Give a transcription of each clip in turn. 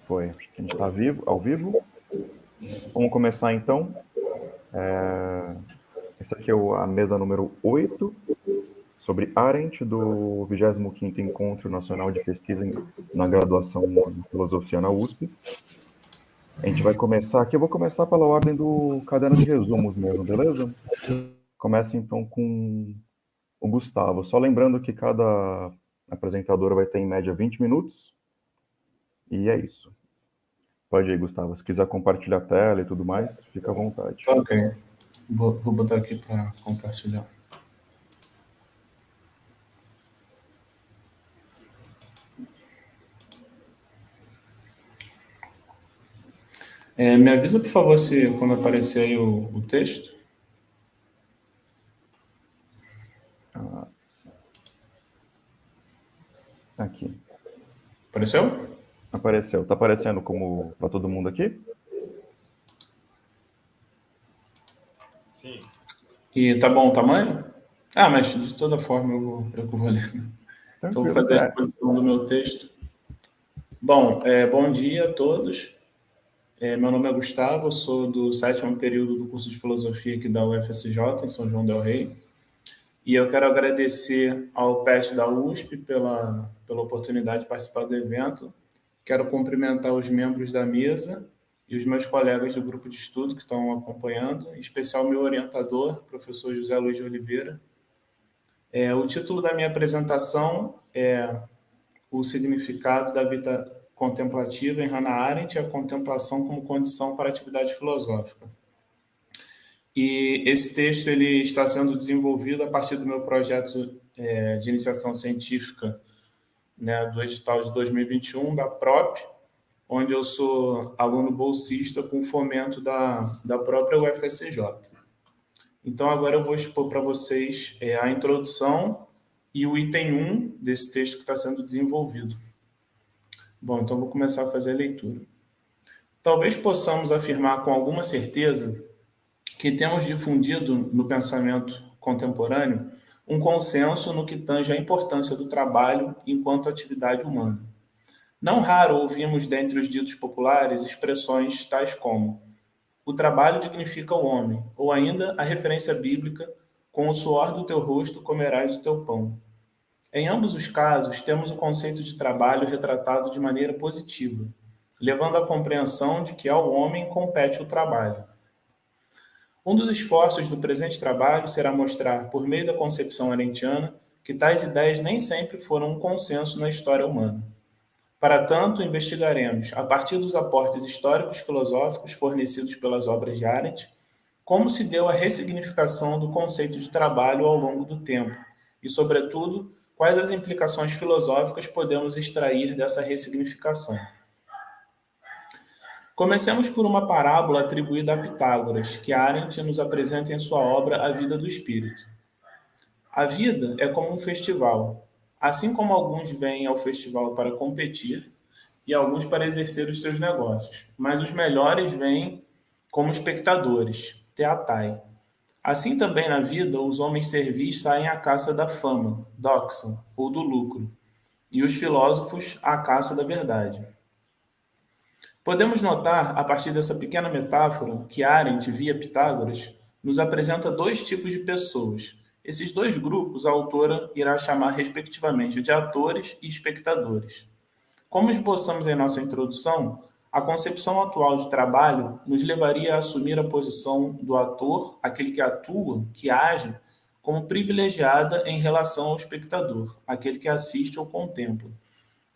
Foi. A gente está ao vivo. Vamos começar então. Essa aqui é a mesa número 8, sobre Arendt, do 25º Encontro Nacional de Pesquisa na Graduação em Filosofia na USP. A gente vai começar aqui, eu vou começar pela ordem do caderno de resumos mesmo, beleza? Começa então com o Gustavo. Só lembrando que cada apresentador vai ter em média 20 minutos. E é isso. Pode ir, Gustavo. Se quiser compartilhar a tela e tudo mais, fica à vontade. Ok. Vou botar aqui para compartilhar. Me avisa, por favor, se quando aparecer aí o texto. Aqui. Apareceu? Apareceu. Tá aparecendo como para todo mundo aqui? Sim. E tá bom o tamanho? Mas de toda forma eu vou ler. Então vou fazer a exposição do meu texto. Bom, bom dia a todos. Meu nome é Gustavo, eu sou do 7º período do curso de Filosofia aqui da UFSJ, em São João del Rei. E eu quero agradecer ao PET da USP pela oportunidade de participar do evento. Quero cumprimentar os membros da mesa e os meus colegas do grupo de estudo que estão acompanhando, em especial meu orientador, professor José Luiz de Oliveira. O título da minha apresentação é O significado da vida contemplativa em Hannah Arendt e a contemplação como condição para a atividade filosófica. E esse texto ele está sendo desenvolvido a partir do meu projeto de iniciação científica, né, do edital de 2021 da PROP, onde eu sou aluno bolsista com fomento da própria UFSJ. Então, agora eu vou expor para vocês a introdução e o item 1 desse texto que está sendo desenvolvido. Bom, então vou começar a fazer a leitura. Talvez possamos afirmar com alguma certeza que temos difundido no pensamento contemporâneo um consenso no que tange à importância do trabalho enquanto atividade humana. Não raro ouvimos dentre os ditos populares expressões tais como o trabalho dignifica o homem, ou ainda a referência bíblica com o suor do teu rosto comerás o teu pão. Em ambos os casos, temos o conceito de trabalho retratado de maneira positiva, levando à compreensão de que ao homem compete o trabalho. Um dos esforços do presente trabalho será mostrar, por meio da concepção arendtiana, que tais ideias nem sempre foram um consenso na história humana. Para tanto, investigaremos, a partir dos aportes históricos filosóficos fornecidos pelas obras de Arendt, como se deu a ressignificação do conceito de trabalho ao longo do tempo e, sobretudo, quais as implicações filosóficas podemos extrair dessa ressignificação. Comecemos por uma parábola atribuída a Pitágoras, que Arendt nos apresenta em sua obra A Vida do Espírito. A vida é como um festival. Assim como alguns vêm ao festival para competir e alguns para exercer os seus negócios, mas os melhores vêm como espectadores, theatai. Assim também na vida, os homens servis saem à caça da fama, doxa, ou do lucro, e os filósofos à caça da verdade. Podemos notar, a partir dessa pequena metáfora, que Arendt, via Pitágoras, nos apresenta dois tipos de pessoas. Esses dois grupos a autora irá chamar respectivamente de atores e espectadores. Como esboçamos em nossa introdução, a concepção atual de trabalho nos levaria a assumir a posição do ator, aquele que atua, que age, como privilegiada em relação ao espectador, aquele que assiste ou contempla.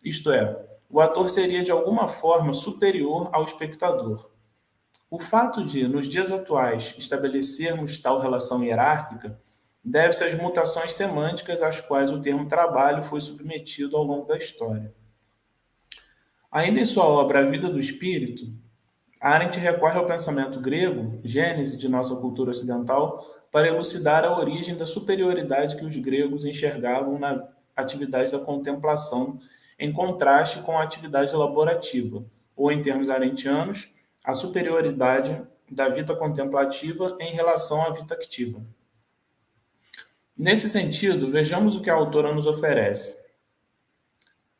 Isto é, o ator seria de alguma forma superior ao espectador. O fato de, nos dias atuais, estabelecermos tal relação hierárquica deve-se às mutações semânticas às quais o termo trabalho foi submetido ao longo da história. Ainda em sua obra A Vida do Espírito, Arendt recorre ao pensamento grego, gênese de nossa cultura ocidental, para elucidar a origem da superioridade que os gregos enxergavam na atividade da contemplação, em contraste com a atividade elaborativa, ou, em termos arendtianos, a superioridade da vida contemplativa em relação à vida activa. Nesse sentido, vejamos o que a autora nos oferece.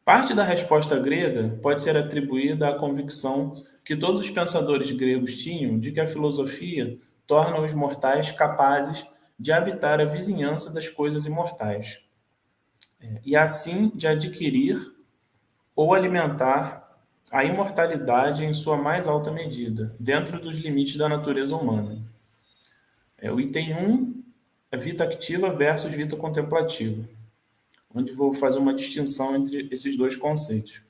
Parte da resposta grega pode ser atribuída à convicção que todos os pensadores gregos tinham de que a filosofia torna os mortais capazes de habitar a vizinhança das coisas imortais, e assim de adquirir ou alimentar a imortalidade em sua mais alta medida, dentro dos limites da natureza humana. O item 1 é vida ativa versus vida contemplativa, onde vou fazer uma distinção entre esses dois conceitos.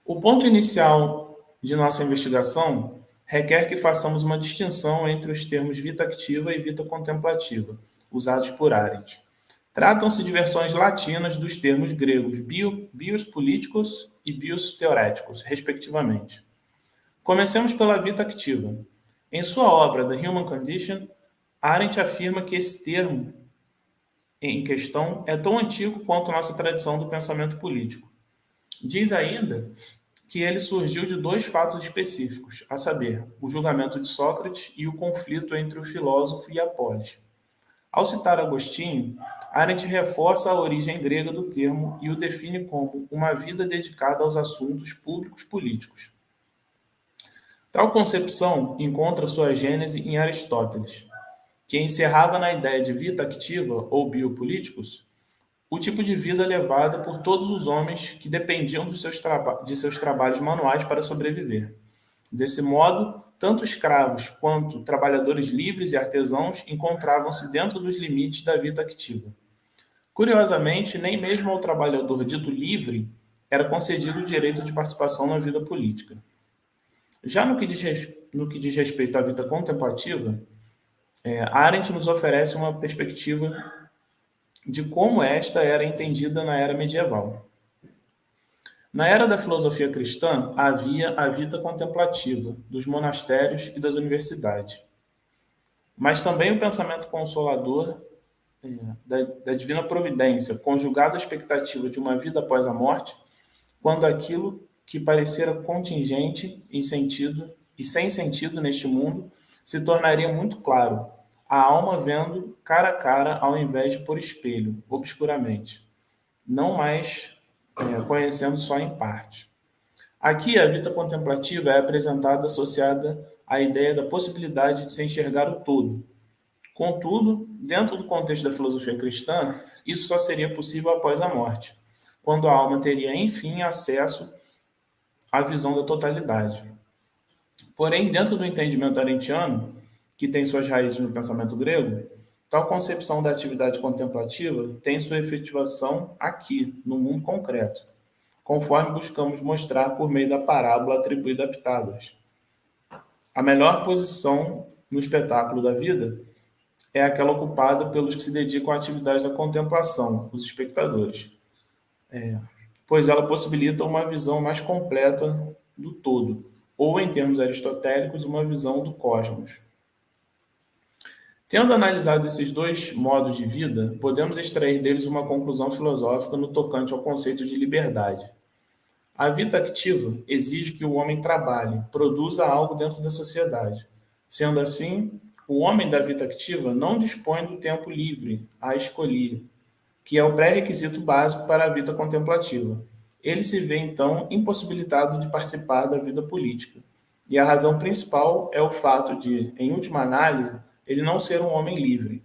O ponto inicial de nossa investigação requer que façamos uma distinção entre os termos vida ativa e vida contemplativa, usados por Arendt. Tratam-se de versões latinas dos termos gregos bios políticos e bios teoréticos, respectivamente. Comecemos pela vida ativa. Em sua obra The Human Condition, Arendt afirma que esse termo em questão é tão antigo quanto nossa tradição do pensamento político. Diz ainda que ele surgiu de dois fatos específicos, a saber, o julgamento de Sócrates e o conflito entre o filósofo e a polis. Ao citar Agostinho, Arendt reforça a origem grega do termo e o define como uma vida dedicada aos assuntos públicos políticos. Tal concepção encontra sua gênese em Aristóteles, que encerrava na ideia de vida ativa ou biopolíticos o tipo de vida levada por todos os homens que dependiam de seus trabalhos manuais para sobreviver. Desse modo, tanto escravos quanto trabalhadores livres e artesãos encontravam-se dentro dos limites da vida ativa. Curiosamente, nem mesmo ao trabalhador dito livre era concedido o direito de participação na vida política. Já no que diz respeito à vida contemplativa, Arendt nos oferece uma perspectiva de como esta era entendida na era medieval. Na era da filosofia cristã, havia a vida contemplativa dos monastérios e das universidades. Mas também o pensamento consolador da divina providência, conjugado à expectativa de uma vida após a morte, quando aquilo que parecera contingente e sem sentido neste mundo se tornaria muito claro, a alma vendo cara a cara ao invés de por espelho, obscuramente, não mais conhecendo só em parte. Aqui, a vida contemplativa é apresentada associada à ideia da possibilidade de se enxergar o todo. Contudo, dentro do contexto da filosofia cristã, isso só seria possível após a morte, quando a alma teria, enfim, acesso à visão da totalidade. Porém, dentro do entendimento arendtiano, que tem suas raízes no pensamento grego, tal concepção da atividade contemplativa tem sua efetivação aqui, no mundo concreto, conforme buscamos mostrar por meio da parábola atribuída a Pitágoras. A melhor posição no espetáculo da vida é aquela ocupada pelos que se dedicam à atividade da contemplação, os espectadores, pois ela possibilita uma visão mais completa do todo, ou, em termos aristotélicos, uma visão do cosmos. Tendo analisado esses dois modos de vida, podemos extrair deles uma conclusão filosófica no tocante ao conceito de liberdade. A vida ativa exige que o homem trabalhe, produza algo dentro da sociedade. Sendo assim, o homem da vida ativa não dispõe do tempo livre a escolher, que é o pré-requisito básico para a vida contemplativa. Ele se vê, então, impossibilitado de participar da vida política. E a razão principal é o fato de, em última análise, ele não ser um homem livre,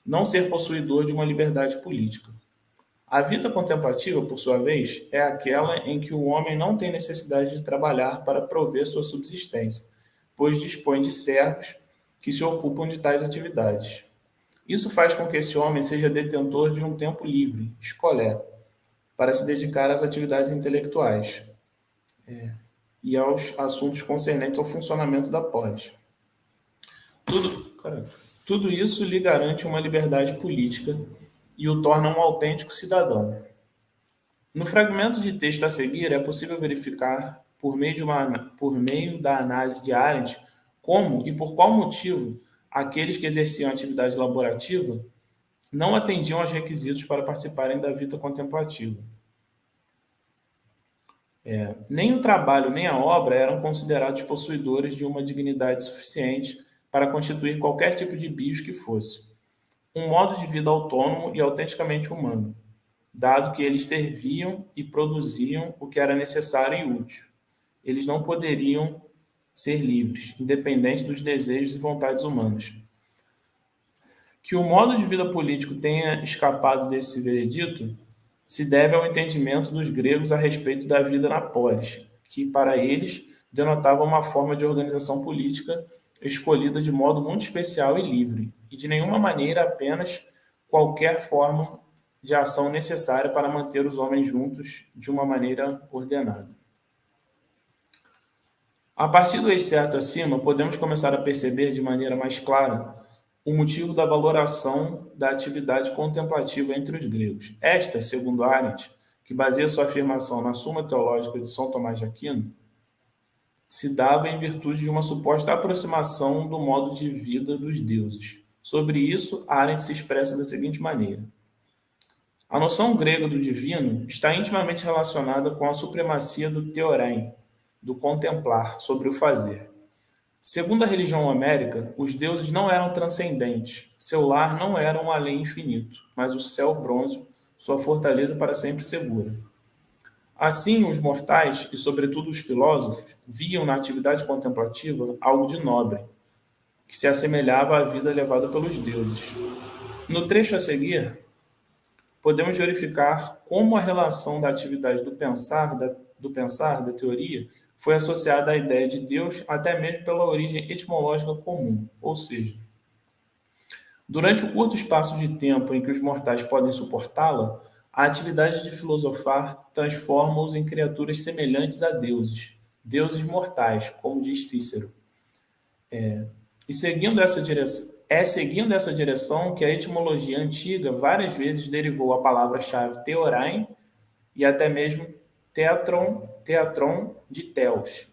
não ser possuidor de uma liberdade política. A vida contemplativa, por sua vez, é aquela em que o homem não tem necessidade de trabalhar para prover sua subsistência, pois dispõe de servos que se ocupam de tais atividades. Isso faz com que esse homem seja detentor de um tempo livre, escolé, para se dedicar às atividades intelectuais e aos assuntos concernentes ao funcionamento da polis. Tudo isso lhe garante uma liberdade política e o torna um autêntico cidadão. No fragmento de texto a seguir, é possível verificar, por meio da análise de Arendt, como e por qual motivo aqueles que exerciam atividade laborativa não atendiam aos requisitos para participarem da vida contemplativa. Nem o trabalho nem a obra eram considerados possuidores de uma dignidade suficiente para constituir qualquer tipo de bios que fosse. Um modo de vida autônomo e autenticamente humano. dado que eles serviam e produziam o que era necessário e útil. Eles não poderiam ser livres, independente dos desejos e vontades humanas. Que o modo de vida político tenha escapado desse veredito se deve ao entendimento dos gregos a respeito da vida na polis, que para eles denotava uma forma de organização política escolhida de modo muito especial e livre, e de nenhuma maneira apenas qualquer forma de ação necessária para manter os homens juntos de uma maneira ordenada. A partir do excerto acima, podemos começar a perceber de maneira mais clara o motivo da valoração da atividade contemplativa entre os gregos. Esta, segundo Arendt, que baseia sua afirmação na Suma Teológica de São Tomás de Aquino, se dava em virtude de uma suposta aproximação do modo de vida dos deuses. Sobre isso, Arendt se expressa da seguinte maneira: a noção grega do divino está intimamente relacionada com a supremacia do theorein, do contemplar, sobre o fazer. Segundo a religião homérica, os deuses não eram transcendentes, seu lar não era um além infinito, mas o céu bronze, sua fortaleza para sempre segura. Assim, os mortais, e sobretudo os filósofos, viam na atividade contemplativa algo de nobre, que se assemelhava à vida levada pelos deuses. No trecho a seguir, podemos verificar como a relação da atividade do pensar, da teoria, foi associada à ideia de Deus até mesmo pela origem etimológica comum, ou seja, durante o curto espaço de tempo em que os mortais podem suportá-la, a atividade de filosofar transforma-os em criaturas semelhantes a deuses, deuses mortais, como diz Cícero. E seguindo essa direção que a etimologia antiga várias vezes derivou a palavra-chave theorein e até mesmo teatron de Theos.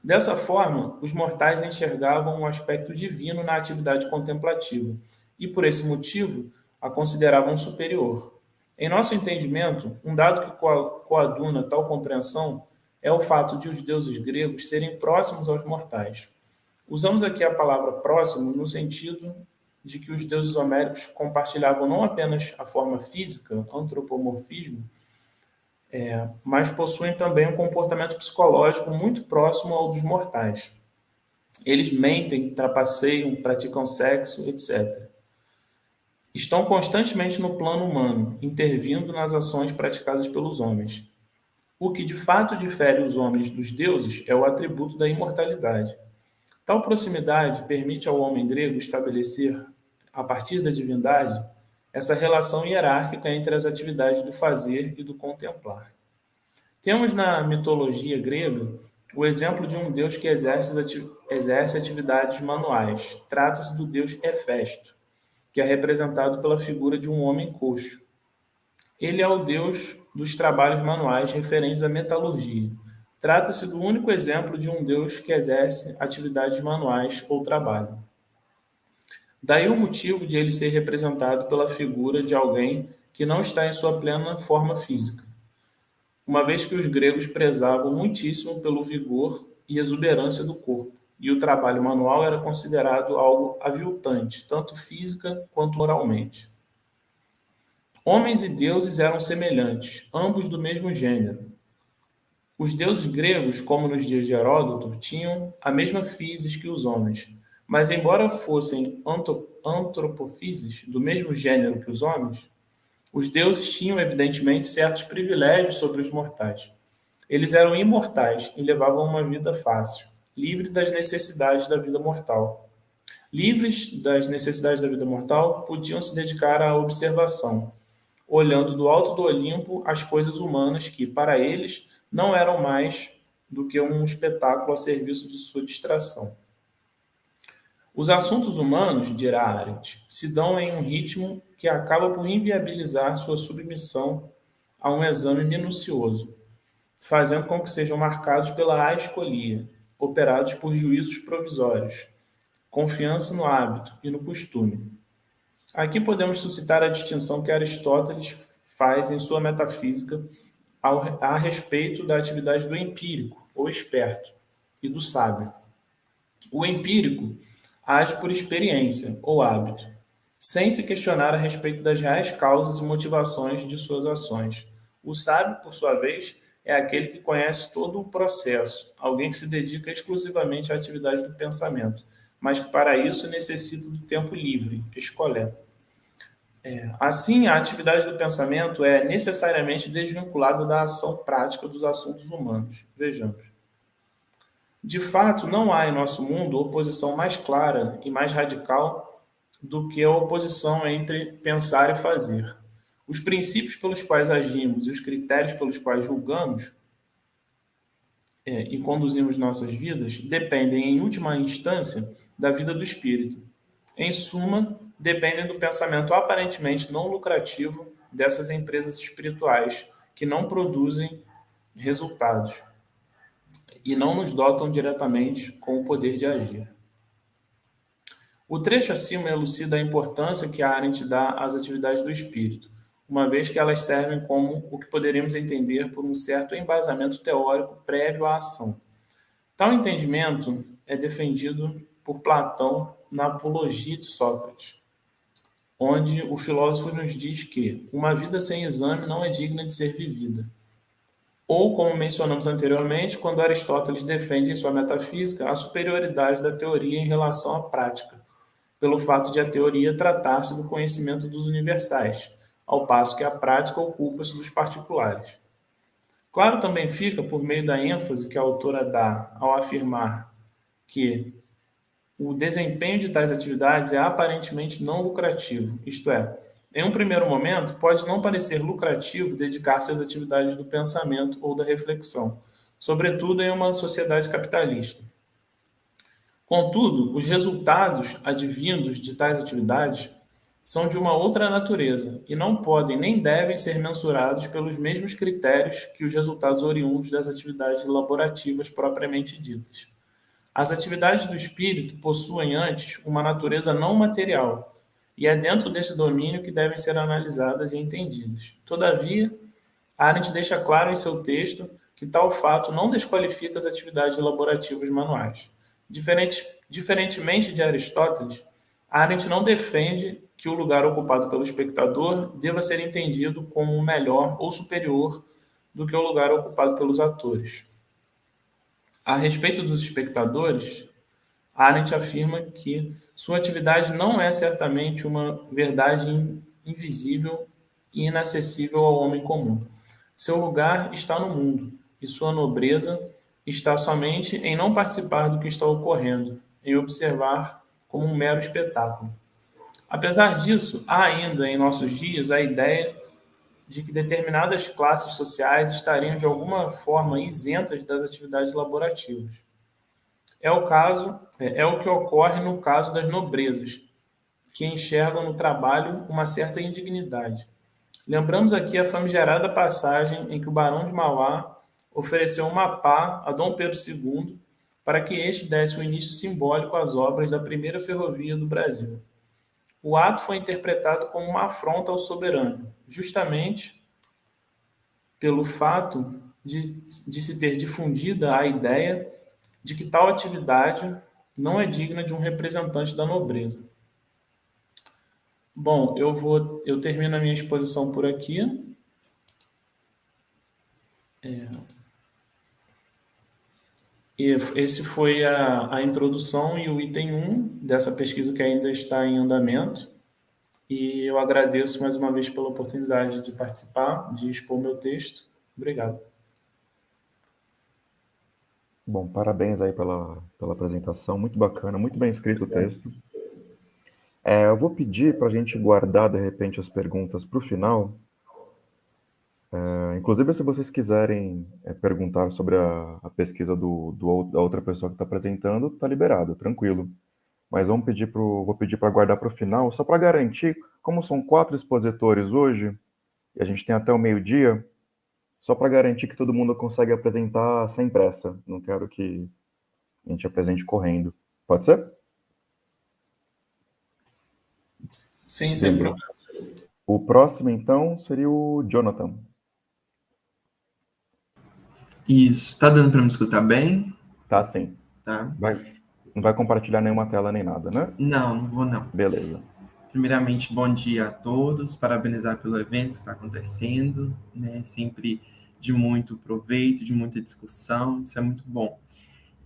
Dessa forma, os mortais enxergavam um aspecto divino na atividade contemplativa e, por esse motivo, a consideravam superior. Em nosso entendimento, um dado que coaduna tal compreensão é o fato de os deuses gregos serem próximos aos mortais. Usamos aqui a palavra próximo no sentido de que os deuses homéricos compartilhavam não apenas a forma física, antropomorfismo, mas possuem também um comportamento psicológico muito próximo ao dos mortais. Eles mentem, trapaceiam, praticam sexo, etc. Estão constantemente no plano humano, intervindo nas ações praticadas pelos homens. O que de fato difere os homens dos deuses é o atributo da imortalidade. Tal proximidade permite ao homem grego estabelecer, a partir da divindade, essa relação hierárquica entre as atividades do fazer e do contemplar. Temos na mitologia grega o exemplo de um deus que exerce atividades manuais. Trata-se do deus Hefesto, que é representado pela figura de um homem coxo. Ele é o deus dos trabalhos manuais referentes à metalurgia. Trata-se do único exemplo de um deus que exerce atividades manuais ou trabalho. Daí o motivo de ele ser representado pela figura de alguém que não está em sua plena forma física, uma vez que os gregos prezavam muitíssimo pelo vigor e exuberância do corpo, e o trabalho manual era considerado algo aviltante, tanto física quanto moralmente. Homens e deuses eram semelhantes, ambos do mesmo gênero. Os deuses gregos, como nos dias de Heródoto, tinham a mesma physis que os homens, mas embora fossem antropophyses, do mesmo gênero que os homens, os deuses tinham evidentemente certos privilégios sobre os mortais. Eles eram imortais e levavam uma vida fácil, livre das necessidades da vida mortal. Livres das necessidades da vida mortal, podiam se dedicar à observação, olhando do alto do Olimpo as coisas humanas que, para eles, não eram mais do que um espetáculo a serviço de sua distração. Os assuntos humanos, dirá Arendt, se dão em um ritmo que acaba por inviabilizar sua submissão a um exame minucioso, fazendo com que sejam marcados pela aescolia, operados por juízos provisórios, confiança no hábito e no costume. Aqui podemos suscitar a distinção que Aristóteles faz em sua metafísica a respeito da atividade do empírico, ou esperto, e do sábio. O empírico age por experiência, ou hábito. sem se questionar a respeito das reais causas e motivações de suas ações. O sábio, por sua vez, é aquele que conhece todo o processo, alguém que se dedica exclusivamente à atividade do pensamento, mas que para isso necessita do tempo livre, escolé. Assim, a atividade do pensamento é necessariamente desvinculada da ação prática dos assuntos humanos. Vejamos. De fato, não há em nosso mundo oposição mais clara e mais radical do que a oposição entre pensar e fazer. Os princípios pelos quais agimos e os critérios pelos quais julgamos e conduzimos nossas vidas dependem, em última instância, da vida do espírito. Em suma, dependem do pensamento aparentemente não lucrativo dessas empresas espirituais que não produzem resultados e não nos dotam diretamente com o poder de agir. O trecho acima elucida a importância que a Arendt dá às atividades do espírito, uma vez que elas servem como o que poderíamos entender por um certo embasamento teórico prévio à ação. Tal entendimento é defendido por Platão na Apologia de Sócrates, onde o filósofo nos diz que uma vida sem exame não é digna de ser vivida. Ou, como mencionamos anteriormente, quando Aristóteles defende em sua metafísica a superioridade da teoria em relação à prática, pelo fato de a teoria tratar-se do conhecimento dos universais, ao passo que a prática ocupa-se dos particulares. Claro também fica, por meio da ênfase que a autora dá ao afirmar que o desempenho de tais atividades é aparentemente não lucrativo, isto é, em um primeiro momento, pode não parecer lucrativo dedicar-se às atividades do pensamento ou da reflexão, sobretudo em uma sociedade capitalista. Contudo, os resultados advindos de tais atividades são de uma outra natureza e não podem nem devem ser mensurados pelos mesmos critérios que os resultados oriundos das atividades laborativas propriamente ditas. As atividades do espírito possuem antes uma natureza não material, e é dentro desse domínio que devem ser analisadas e entendidas. Todavia, Arendt deixa claro em seu texto que tal fato não desqualifica as atividades laborativas manuais. Diferentemente de Aristóteles, Arendt não defende que o lugar ocupado pelo espectador deva ser entendido como melhor ou superior do que o lugar ocupado pelos atores. A respeito dos espectadores, Arendt afirma que sua atividade não é certamente uma verdade invisível e inacessível ao homem comum. Seu lugar está no mundo, e sua nobreza está somente em não participar do que está ocorrendo, em observar como um mero espetáculo. Apesar disso, há ainda em nossos dias a ideia de que determinadas classes sociais estariam de alguma forma isentas das atividades laborativas. É o que ocorre no caso das nobrezas, que enxergam no trabalho uma certa indignidade. Lembramos aqui a famigerada passagem em que o Barão de Mauá ofereceu uma pá a Dom Pedro II para que este desse o início simbólico às obras da primeira ferrovia do Brasil. O ato foi interpretado como uma afronta ao soberano, justamente pelo fato de se ter difundida a ideia de que tal atividade não é digna de um representante da nobreza. Bom, eu termino a minha exposição por aqui. Esse foi a introdução e o item 1 dessa pesquisa que ainda está em andamento. E eu agradeço mais uma vez pela oportunidade de participar, de expor meu texto. Obrigado. Bom, parabéns aí pela apresentação, muito bacana, muito bem escrito o texto. Eu vou pedir para a gente guardar, de repente, as perguntas para o final. Inclusive, se vocês quiserem perguntar sobre a pesquisa da outra pessoa que está apresentando, está liberado, tranquilo. Mas vou pedir para guardar para o final, só para garantir, como são 4 expositores hoje, e a gente tem até o meio-dia, só para garantir que todo mundo consegue apresentar sem pressa. Não quero que a gente apresente correndo. Pode ser? Sim, sem problema. O próximo, então, seria o Jonathan. Isso. Tá dando para me escutar bem? Tá, sim. Tá. Não vai compartilhar nenhuma tela nem nada, né? Não vou não. Beleza. Primeiramente, bom dia a todos, parabenizar pelo evento que está acontecendo, né? Sempre de muito proveito, de muita discussão, isso é muito bom.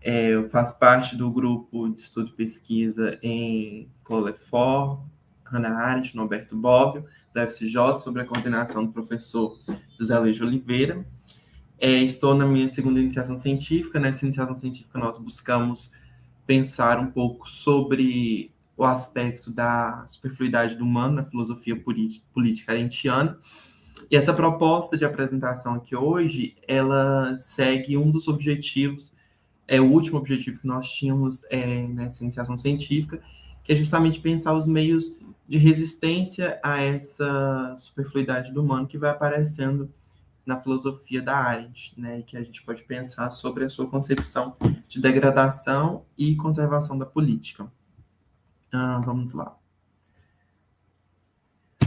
Eu faço parte do grupo de estudo e pesquisa em Claude Lefort, Hannah Arendt, Norberto Bobbio, da FCJ, sob a coordenação do professor José Luiz de Oliveira. Estou na minha segunda iniciação científica. Nessa iniciação científica, nós buscamos pensar um pouco sobre o aspecto da superfluidade do humano na filosofia política arendtiana. E essa proposta de apresentação aqui hoje, ela segue um dos objetivos, o último objetivo que nós tínhamos nessa iniciação científica, que é justamente pensar os meios de resistência a essa superfluidade do humano que vai aparecendo na filosofia da Arendt, né, e que a gente pode pensar sobre a sua concepção de degradação e conservação da política. Vamos lá.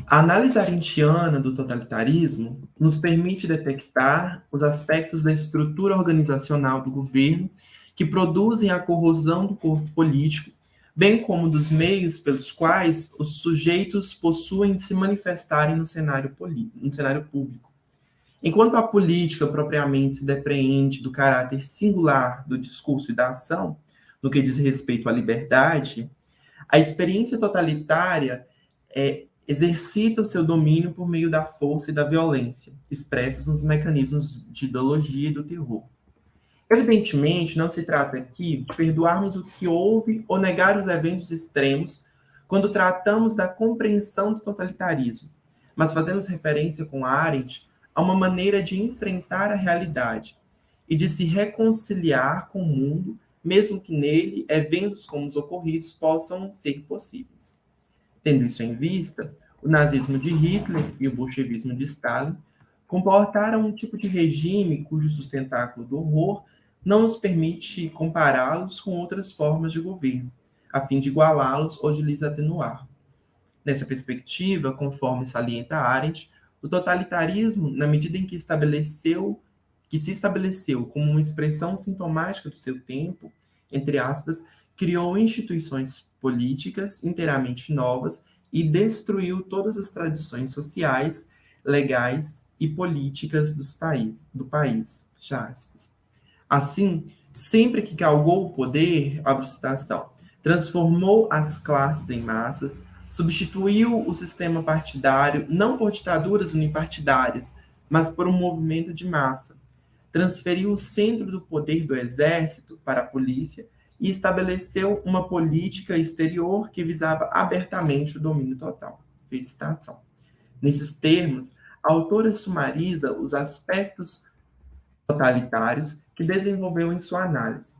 A análise arendtiana do totalitarismo nos permite detectar os aspectos da estrutura organizacional do governo que produzem a corrosão do corpo político, bem como dos meios pelos quais os sujeitos possuem de se manifestarem no cenário público. Enquanto a política propriamente se depreende do caráter singular do discurso e da ação, no que diz respeito à liberdade, a experiência totalitária exercita o seu domínio por meio da força e da violência, expressos nos mecanismos de ideologia e do terror. Evidentemente, não se trata aqui de perdoarmos o que houve ou negar os eventos extremos quando tratamos da compreensão do totalitarismo, mas fazemos referência com Arendt a uma maneira de enfrentar a realidade e de se reconciliar com o mundo, mesmo que nele eventos como os ocorridos possam ser possíveis. Tendo isso em vista, o nazismo de Hitler e o bolchevismo de Stalin comportaram um tipo de regime cujo sustentáculo do horror não nos permite compará-los com outras formas de governo, a fim de igualá-los ou de lhes atenuar. Nessa perspectiva, conforme salienta Arendt, o totalitarismo, na medida em que se estabeleceu como uma expressão sintomática do seu tempo, entre aspas, criou instituições políticas inteiramente novas e destruiu todas as tradições sociais, legais e políticas do país. Fecha aspas. Assim, sempre que galgou o poder, abre citação, transformou as classes em massas, substituiu o sistema partidário não por ditaduras unipartidárias, mas por um movimento de massa. Transferiu o centro do poder do exército para a polícia e estabeleceu uma política exterior que visava abertamente o domínio total. Fecha citação. Nesses termos, a autora sumariza os aspectos totalitários que desenvolveu em sua análise,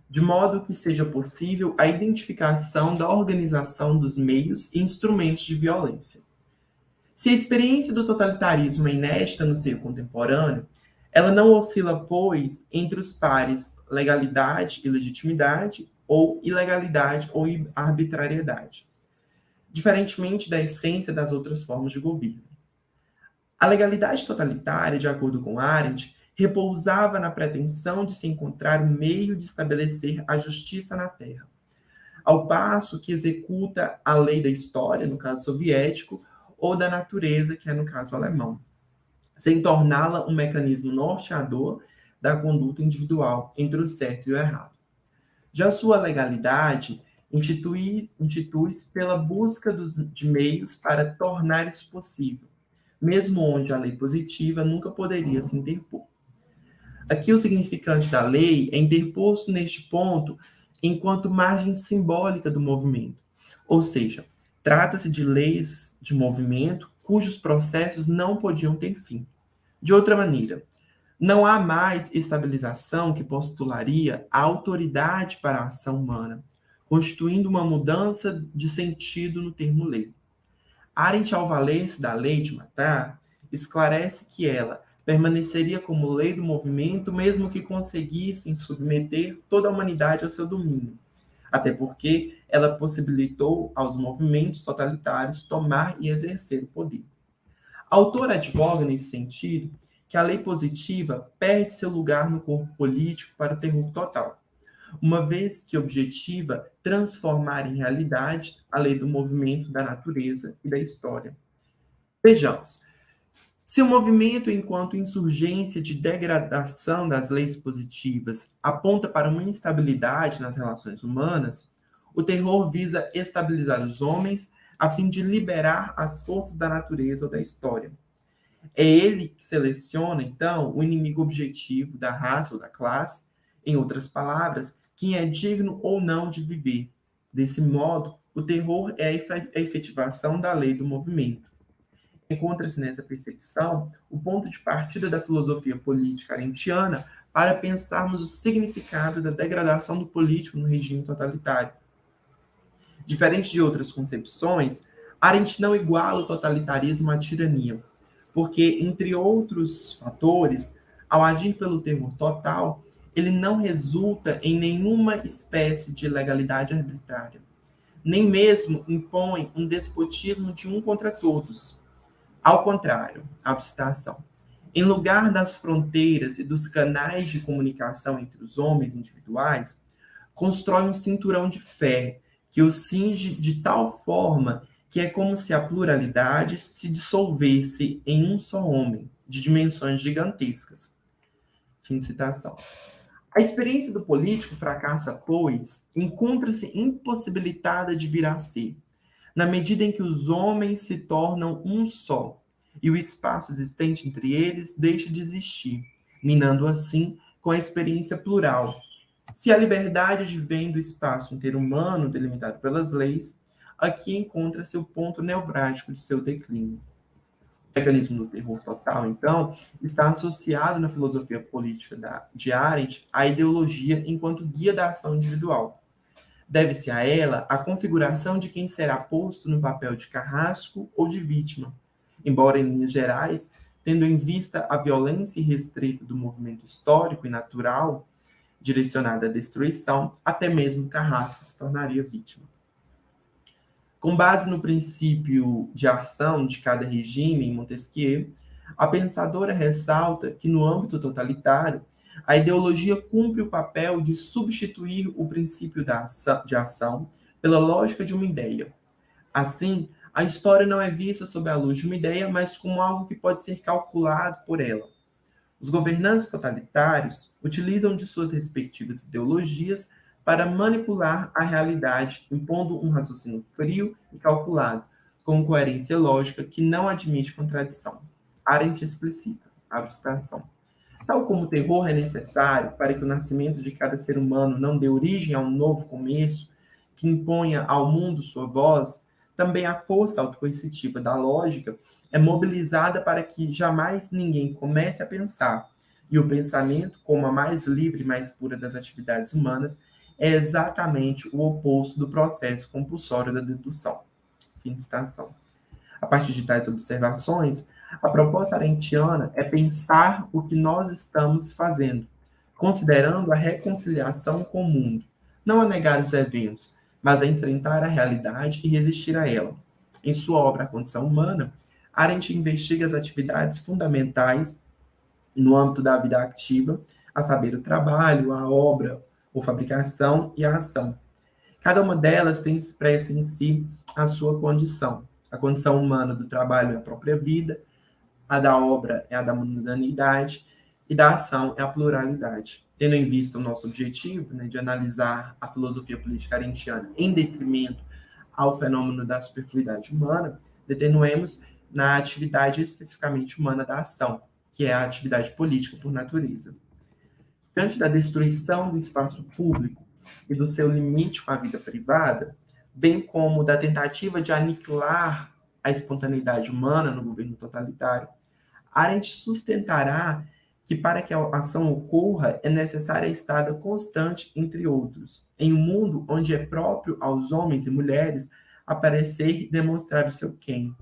de modo que seja possível a identificação da organização dos meios e instrumentos de violência. Se a experiência do totalitarismo é inédita no seio contemporâneo, ela não oscila, pois, entre os pares legalidade e legitimidade, ou ilegalidade ou arbitrariedade, diferentemente da essência das outras formas de governo. A legalidade totalitária, de acordo com Arendt, repousava na pretensão de se encontrar um meio de estabelecer a justiça na Terra, ao passo que executa a lei da história, no caso soviético, ou da natureza, que é no caso alemão, sem torná-la um mecanismo norteador da conduta individual entre o certo e o errado. Já sua legalidade institui-se pela busca de meios para tornar isso possível, mesmo onde a lei positiva nunca poderia se interpor. Aqui o significante da lei é interposto neste ponto enquanto margem simbólica do movimento, ou seja, trata-se de leis de movimento cujos processos não podiam ter fim. De outra maneira, não há mais estabilização que postularia a autoridade para a ação humana, constituindo uma mudança de sentido no termo lei. Arendt, ao valer-se da lei de matar, esclarece que ela permaneceria como lei do movimento, mesmo que conseguissem submeter toda a humanidade ao seu domínio, até porque ela possibilitou aos movimentos totalitários tomar e exercer o poder. A autora advoga, nesse sentido, que a lei positiva perde seu lugar no corpo político para o terror total, uma vez que objetiva transformar em realidade a lei do movimento da natureza e da história. Vejamos, se o movimento enquanto insurgência de degradação das leis positivas aponta para uma instabilidade nas relações humanas, o terror visa estabilizar os homens a fim de liberar as forças da natureza ou da história. É ele que seleciona, então, o inimigo objetivo da raça ou da classe, em outras palavras, quem é digno ou não de viver. Desse modo, o terror é a efetivação da lei do movimento. Encontra-se nessa percepção o ponto de partida da filosofia política arendtiana para pensarmos o significado da degradação do político no regime totalitário. Diferente de outras concepções, Arendt não iguala o totalitarismo à tirania, porque, entre outros fatores, ao agir pelo terror total, ele não resulta em nenhuma espécie de legalidade arbitrária, nem mesmo impõe um despotismo de um contra todos. Ao contrário, abstração. Em lugar das fronteiras e dos canais de comunicação entre os homens individuais, constrói um cinturão de ferro que o cinge de tal forma que é como se a pluralidade se dissolvesse em um só homem, de dimensões gigantescas. Fim de citação. A experiência do político fracassa, pois, encontra-se impossibilitada de vir a ser, na medida em que os homens se tornam um só, e o espaço existente entre eles deixa de existir, minando assim com a experiência plural. Se a liberdade advém do espaço interhumano delimitado pelas leis, aqui encontra-se o ponto nevrálgico de seu declínio. O mecanismo do terror total, então, está associado na filosofia política de Arendt à ideologia enquanto guia da ação individual. Deve-se a ela a configuração de quem será posto no papel de carrasco ou de vítima, embora, em linhas gerais, tendo em vista a violência irrestrita do movimento histórico e natural direcionada à destruição, até mesmo carrasco se tornaria vítima. Com base no princípio de ação de cada regime em Montesquieu, a pensadora ressalta que, no âmbito totalitário, a ideologia cumpre o papel de substituir o princípio de ação pela lógica de uma ideia. Assim, a história não é vista sob a luz de uma ideia, mas como algo que pode ser calculado por ela. Os governantes totalitários utilizam de suas respectivas ideologias para manipular a realidade, impondo um raciocínio frio e calculado, com coerência lógica que não admite contradição. Arendt explicita, abre citação. Tal como o terror é necessário para que o nascimento de cada ser humano não dê origem a um novo começo, que imponha ao mundo sua voz, também a força autocoercitiva da lógica é mobilizada para que jamais ninguém comece a pensar, e o pensamento, como a mais livre e mais pura das atividades humanas, é exatamente o oposto do processo compulsório da dedução. Fim de citação. A partir de tais observações, a proposta arendtiana é pensar o que nós estamos fazendo, considerando a reconciliação com o mundo, não a negar os eventos, mas a enfrentar a realidade e resistir a ela. Em sua obra A Condição Humana, Arendt investiga as atividades fundamentais no âmbito da vida ativa, a saber, o trabalho, a obra, ou fabricação e a ação. Cada uma delas tem expressa em si a sua condição. A condição humana do trabalho é a própria vida, a da obra é a da mundanidade e da ação é a pluralidade. Tendo em vista o nosso objetivo, de analisar a filosofia política arendtiana em detrimento ao fenômeno da superfluidade humana, detenuemos na atividade especificamente humana da ação, que é a atividade política por natureza. Diante da destruição do espaço público e do seu limite com a vida privada, bem como da tentativa de aniquilar a espontaneidade humana no governo totalitário, Arendt sustentará que para que a ação ocorra é necessária a estada constante entre outros, em um mundo onde é próprio aos homens e mulheres aparecer e demonstrar o seu quem.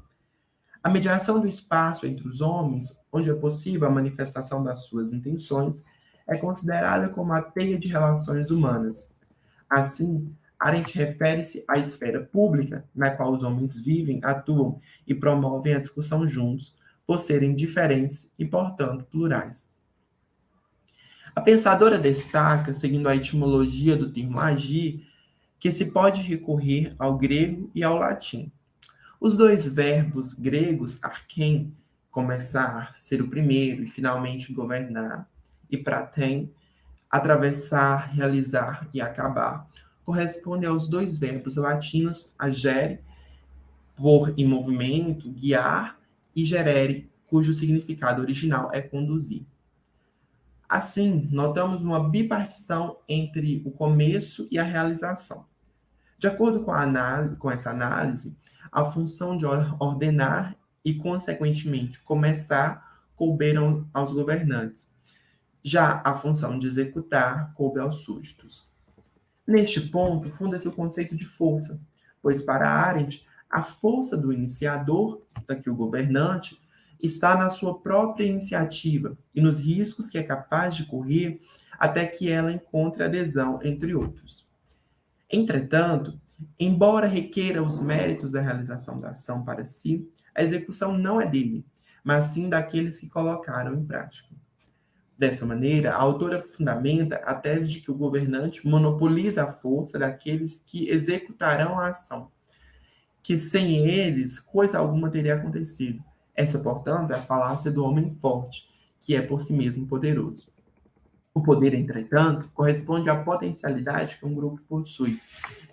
A mediação do espaço entre os homens, onde é possível a manifestação das suas intenções, é considerada como a teia de relações humanas. Assim, Arendt refere-se à esfera pública, na qual os homens vivem, atuam e promovem a discussão juntos, por serem diferentes e, portanto, plurais. A pensadora destaca, seguindo a etimologia do termo agir, que se pode recorrer ao grego e ao latim. Os dois verbos gregos, arquém, começar, ser o primeiro e finalmente governar, e pratem, atravessar, realizar e acabar, correspondem aos dois verbos latinos agere, pôr em movimento, guiar, e gerere, cujo significado original é conduzir. Assim, notamos uma bipartição entre o começo e a realização. De acordo com essa análise, a função de ordenar e, consequentemente, começar couberam aos governantes. Já a função de executar coube aos súditos. Neste ponto, funda-se o conceito de força, pois para Arendt, a força do iniciador, aqui o governante, está na sua própria iniciativa e nos riscos que é capaz de correr até que ela encontre adesão, entre outros. Entretanto, embora requeira os méritos da realização da ação para si, a execução não é dele, mas sim daqueles que colocaram em prática. Dessa maneira, a autora fundamenta a tese de que o governante monopoliza a força daqueles que executarão a ação, que sem eles coisa alguma teria acontecido. Essa, portanto, é a falácia do homem forte, que é por si mesmo poderoso. O poder, entretanto, corresponde à potencialidade que um grupo possui.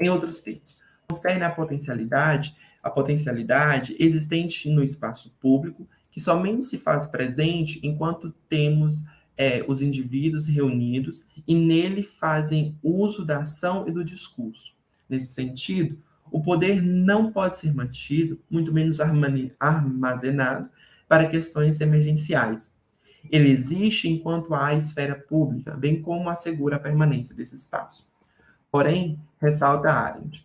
Em outros termos, concerne a potencialidade existente no espaço público, que somente se faz presente enquanto temos os indivíduos reunidos e nele fazem uso da ação e do discurso. Nesse sentido, o poder não pode ser mantido, muito menos armazenado, para questões emergenciais. Ele existe enquanto há esfera pública, bem como assegura a permanência desse espaço. Porém, ressalta Arendt,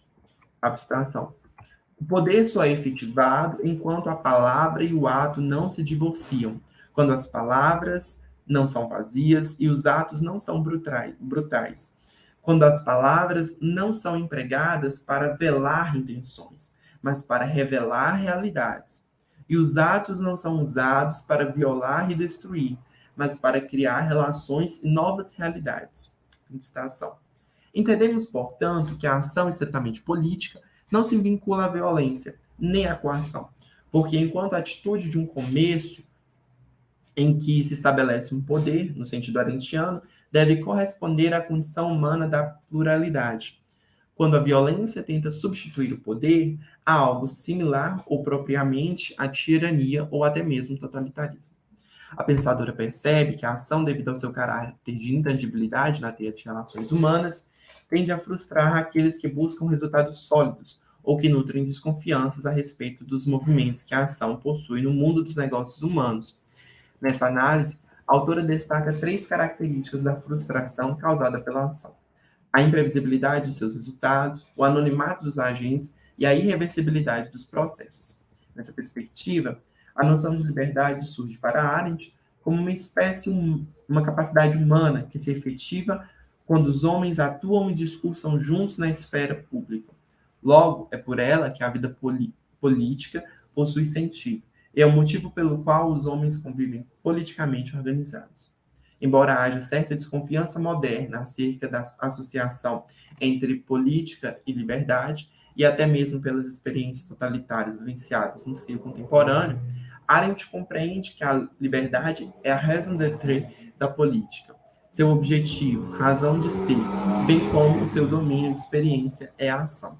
abstração. O poder só é efetivado enquanto a palavra e o ato não se divorciam, quando as palavras não são vazias e os atos não são brutais, quando as palavras não são empregadas para velar intenções, mas para revelar realidades, e os atos não são usados para violar e destruir, mas para criar relações e novas realidades. Citação. Entendemos, portanto, que a ação estritamente política não se vincula à violência, nem à coação, porque enquanto a atitude de um começo em que se estabelece um poder, no sentido arendtiano, deve corresponder à condição humana da pluralidade. Quando a violência tenta substituir o poder, há algo similar ou propriamente à tirania ou até mesmo totalitarismo. A pensadora percebe que a ação, devido ao seu caráter de intangibilidade na teia de relações humanas, tende a frustrar aqueles que buscam resultados sólidos ou que nutrem desconfianças a respeito dos movimentos que a ação possui no mundo dos negócios humanos. Nessa análise, a autora destaca 3 características da frustração causada pela ação: a imprevisibilidade de seus resultados, o anonimato dos agentes e a irreversibilidade dos processos. Nessa perspectiva, a noção de liberdade surge para Arendt como uma espécie, uma capacidade humana que se efetiva quando os homens atuam e discursam juntos na esfera pública. Logo, é por ela que a vida política possui sentido. É o motivo pelo qual os homens convivem politicamente organizados. Embora haja certa desconfiança moderna acerca da associação entre política e liberdade, e até mesmo pelas experiências totalitárias vivenciadas no seio contemporâneo, Arendt compreende que a liberdade é a raison d'être da política. Seu objetivo, razão de ser, bem como o seu domínio de experiência é a ação.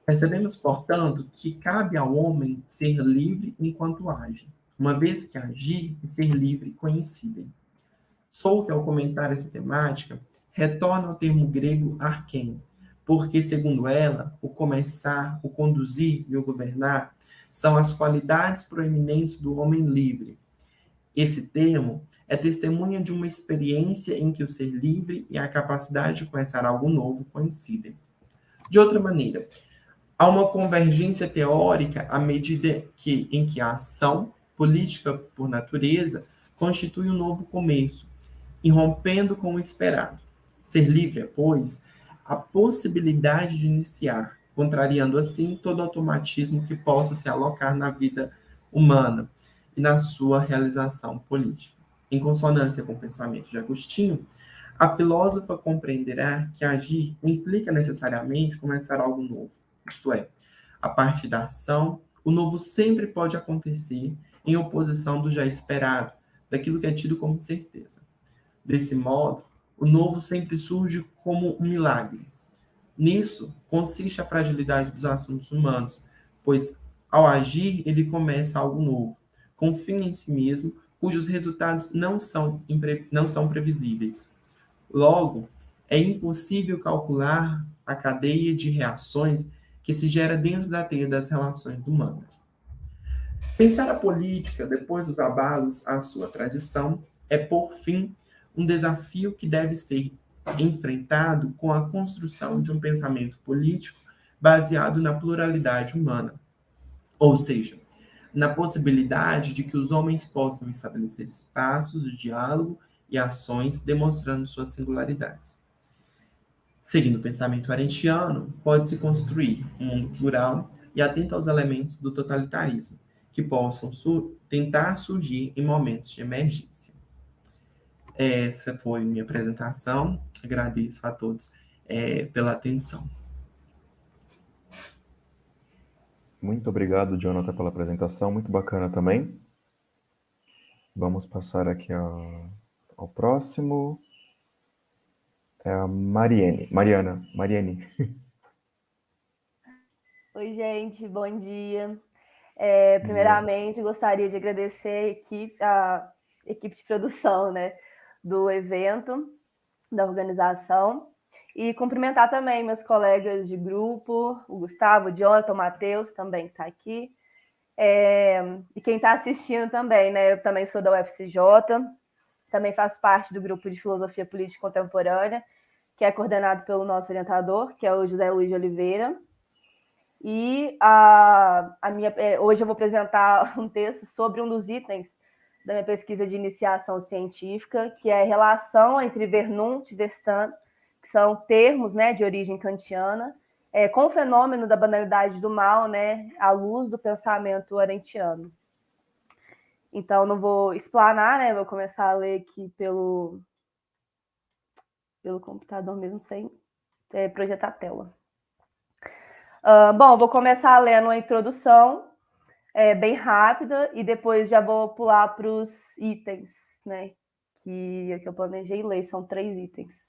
Percebemos, portanto, que cabe ao homem ser livre enquanto age, uma vez que agir e ser livre coincidem. Souto, ao comentar essa temática, retorna ao termo grego arquém, porque, segundo ela, o começar, o conduzir e o governar são as qualidades proeminentes do homem livre. Esse termo é testemunha de uma experiência em que o ser livre e a capacidade de começar algo novo coincidem. De outra maneira, há uma convergência teórica à medida em que a ação, política por natureza, constitui um novo começo, irrompendo com o esperado. Ser livre é, pois, a possibilidade de iniciar, contrariando assim todo automatismo que possa se alocar na vida humana e na sua realização política. Em consonância com o pensamento de Agostinho, a filósofa compreenderá que agir implica necessariamente começar algo novo, isto é, a partir da ação, o novo sempre pode acontecer em oposição do já esperado, daquilo que é tido como certeza. Desse modo, o novo sempre surge como um milagre. Nisso consiste a fragilidade dos assuntos humanos, pois, ao agir, ele começa algo novo, com fim em si mesmo, cujos resultados não são previsíveis. Logo, é impossível calcular a cadeia de reações que se gera dentro da teia das relações humanas. Pensar a política, depois dos abalos à sua tradição, é, por fim, um desafio que deve ser enfrentado com a construção de um pensamento político baseado na pluralidade humana, ou seja, na possibilidade de que os homens possam estabelecer espaços de diálogo e ações demonstrando suas singularidades. Seguindo o pensamento arendtiano, pode-se construir um mundo plural e atento aos elementos do totalitarismo, que possam tentar surgir em momentos de emergência. Essa foi minha apresentação. Agradeço a todos pela atenção. Muito obrigado, Jonathan, pela apresentação. Muito bacana também. Vamos passar aqui ao próximo. É a Mariane. Oi, gente, bom dia. Primeiramente, gostaria de agradecer a equipe de produção, né, do evento, da organização, e cumprimentar também meus colegas de grupo, o Gustavo, o Jonathan, o Matheus também está aqui, e quem está assistindo também, né, eu também sou da UFCJ, também faço parte do grupo de Filosofia Política Contemporânea, que é coordenado pelo nosso orientador, que é o José Luiz de Oliveira. E hoje eu vou apresentar um texto sobre um dos itens da minha pesquisa de iniciação científica, que é a relação entre Vernunft e Verstand, que são termos, né, de origem kantiana, com o fenômeno da banalidade do mal, né, à luz do pensamento arendtiano. Então, não vou explanar, né, vou começar a ler aqui pelo computador mesmo, sem projetar a tela. Bom, vou começar lendo a introdução, bem rápida, e depois já vou pular para os itens, né, que eu planejei ler, são 3 itens.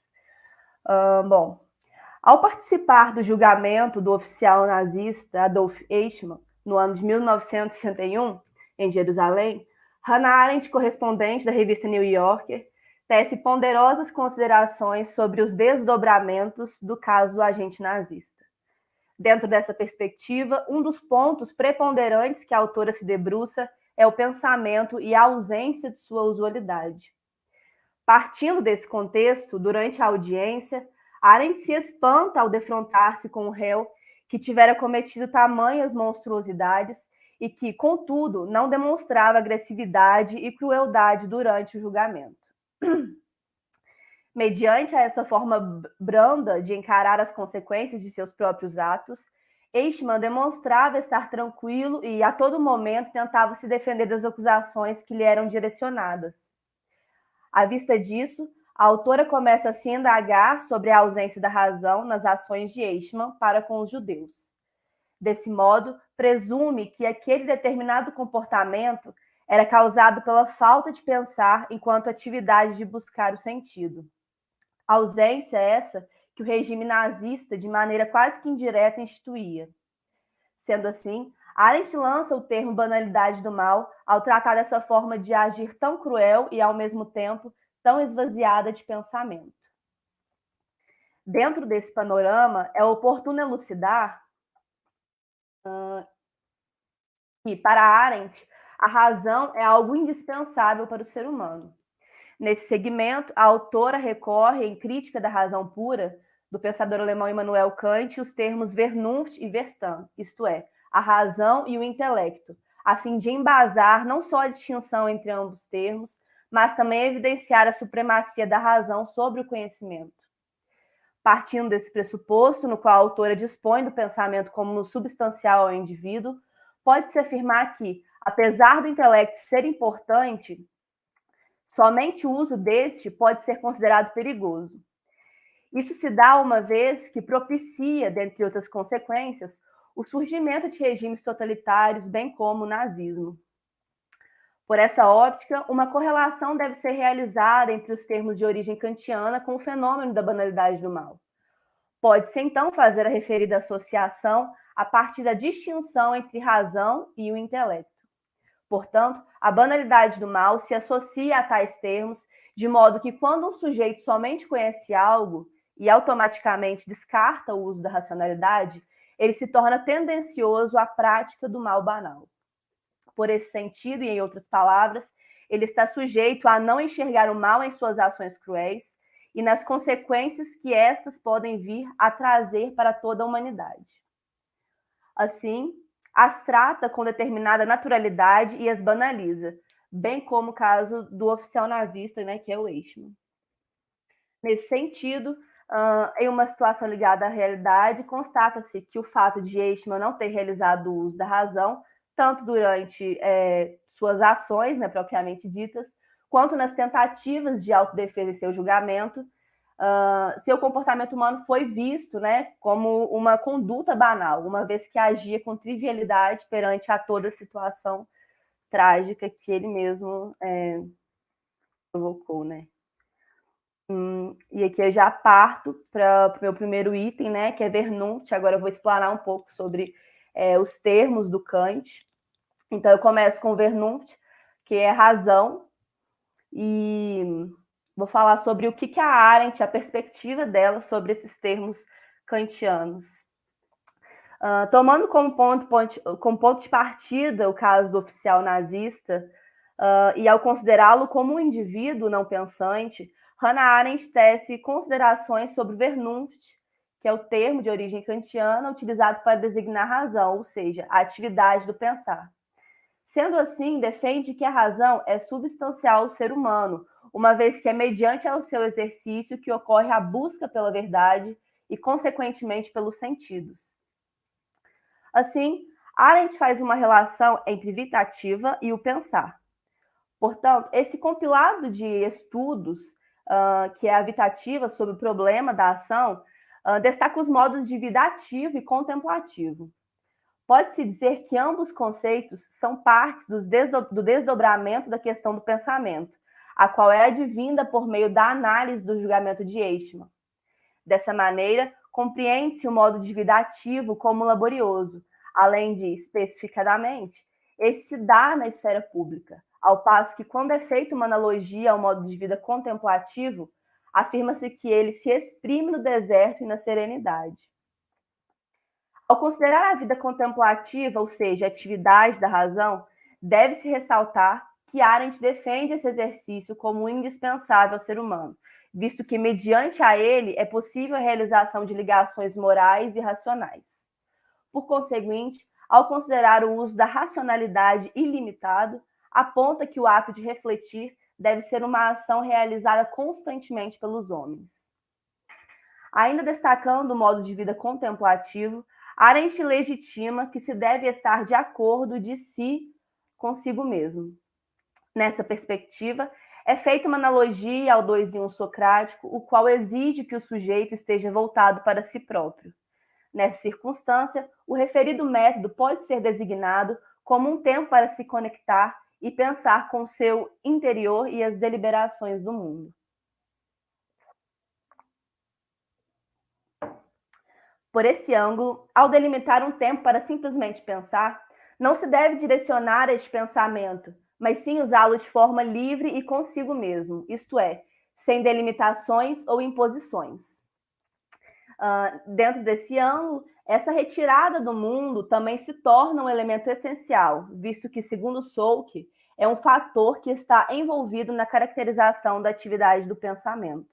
Bom, ao participar do julgamento do oficial nazista Adolf Eichmann, no ano de 1961, em Jerusalém, Hannah Arendt, correspondente da revista New Yorker, tece ponderosas considerações sobre os desdobramentos do caso do agente nazista. Dentro dessa perspectiva, um dos pontos preponderantes que a autora se debruça é o pensamento e a ausência de sua usualidade. Partindo desse contexto, durante a audiência, Arendt se espanta ao defrontar-se com o réu que tivera cometido tamanhas monstruosidades e que, contudo, não demonstrava agressividade e crueldade durante o julgamento. Mediante essa forma branda de encarar as consequências de seus próprios atos, Eichmann demonstrava estar tranquilo e, a todo momento, tentava se defender das acusações que lhe eram direcionadas. À vista disso, a autora começa a se indagar sobre a ausência da razão nas ações de Eichmann para com os judeus. Desse modo, presume que aquele determinado comportamento era causado pela falta de pensar enquanto atividade de buscar o sentido. Ausência essa que o regime nazista, de maneira quase que indireta, instituía. Sendo assim, Arendt lança o termo banalidade do mal ao tratar dessa forma de agir tão cruel e, ao mesmo tempo, tão esvaziada de pensamento. Dentro desse panorama, é oportuno elucidar que, para Arendt, a razão é algo indispensável para o ser humano. Nesse segmento, a autora recorre, em crítica da razão pura, do pensador alemão Immanuel Kant, os termos Vernunft e Verstand, isto é, a razão e o intelecto, a fim de embasar não só a distinção entre ambos termos, mas também evidenciar a supremacia da razão sobre o conhecimento. Partindo desse pressuposto, no qual a autora dispõe do pensamento como substancial ao indivíduo, pode-se afirmar que, apesar do intelecto ser importante, Somente o uso deste pode ser considerado perigoso. Isso se dá uma vez que propicia, dentre outras consequências, o surgimento de regimes totalitários, bem como o nazismo. Por essa óptica, uma correlação deve ser realizada entre os termos de origem kantiana com o fenômeno da banalidade do mal. Pode-se, então, fazer a referida associação a partir da distinção entre razão e o intelecto. Portanto, a banalidade do mal se associa a tais termos, de modo que quando um sujeito somente conhece algo e automaticamente descarta o uso da racionalidade, ele se torna tendencioso à prática do mal banal. Por esse sentido, e em outras palavras, ele está sujeito a não enxergar o mal em suas ações cruéis e nas consequências que estas podem vir a trazer para toda a humanidade. Assim, as trata com determinada naturalidade e as banaliza, bem como o caso do oficial nazista, né, que é o Eichmann. Nesse sentido, em uma situação ligada à realidade, constata-se que o fato de Eichmann não ter realizado o uso da razão, tanto durante suas ações, né, propriamente ditas, quanto nas tentativas de autodefesa e seu julgamento, seu comportamento humano foi visto, né, como uma conduta banal, uma vez que agia com trivialidade perante a toda situação trágica que ele mesmo provocou, né. E aqui eu já parto para o meu primeiro item, né, que é Vernunft. Agora eu vou explanar um pouco sobre os termos do Kant. Então eu começo com Vernunft, que é razão, e vou falar sobre o que a Arendt, a perspectiva dela sobre esses termos kantianos. Tomando como ponto de partida o caso do oficial nazista, e ao considerá-lo como um indivíduo não pensante, Hannah Arendt tece considerações sobre Vernunft, que é o termo de origem kantiana utilizado para designar razão, ou seja, a atividade do pensar. Sendo assim, defende que a razão é substancial ao ser humano, uma vez que é mediante ao seu exercício que ocorre a busca pela verdade e, consequentemente, pelos sentidos. Assim, Arendt faz uma relação entre vitativa e o pensar. Portanto, esse compilado de estudos, que é a vitativa sobre o problema da ação, destaca os modos de vida ativo e contemplativo. Pode-se dizer que ambos conceitos são partes do desdobramento da questão do pensamento, a qual é advinda por meio da análise do julgamento de Eichmann. Dessa maneira, compreende-se o modo de vida ativo como laborioso, além de, especificadamente, esse se dá na esfera pública, ao passo que, quando é feita uma analogia ao modo de vida contemplativo, afirma-se que ele se exprime no deserto e na serenidade. Ao considerar a vida contemplativa, ou seja, a atividade da razão, deve-se ressaltar que Arendt defende esse exercício como indispensável ao ser humano, visto que, mediante a ele, é possível a realização de ligações morais e racionais. Por conseguinte, ao considerar o uso da racionalidade ilimitado, aponta que o ato de refletir deve ser uma ação realizada constantemente pelos homens. Ainda destacando o modo de vida contemplativo, Arendt legitima que se deve estar de acordo de si consigo mesmo. Nessa perspectiva, é feita uma analogia ao 2 em 1 socrático, o qual exige que o sujeito esteja voltado para si próprio. Nessa circunstância, o referido método pode ser designado como um tempo para se conectar e pensar com o seu interior e as deliberações do mundo. Por esse ângulo, ao delimitar um tempo para simplesmente pensar, não se deve direcionar este pensamento, mas sim usá-lo de forma livre e consigo mesmo, isto é, sem delimitações ou imposições. Dentro desse ângulo, essa retirada do mundo também se torna um elemento essencial, visto que, segundo Solke, é um fator que está envolvido na caracterização da atividade do pensamento.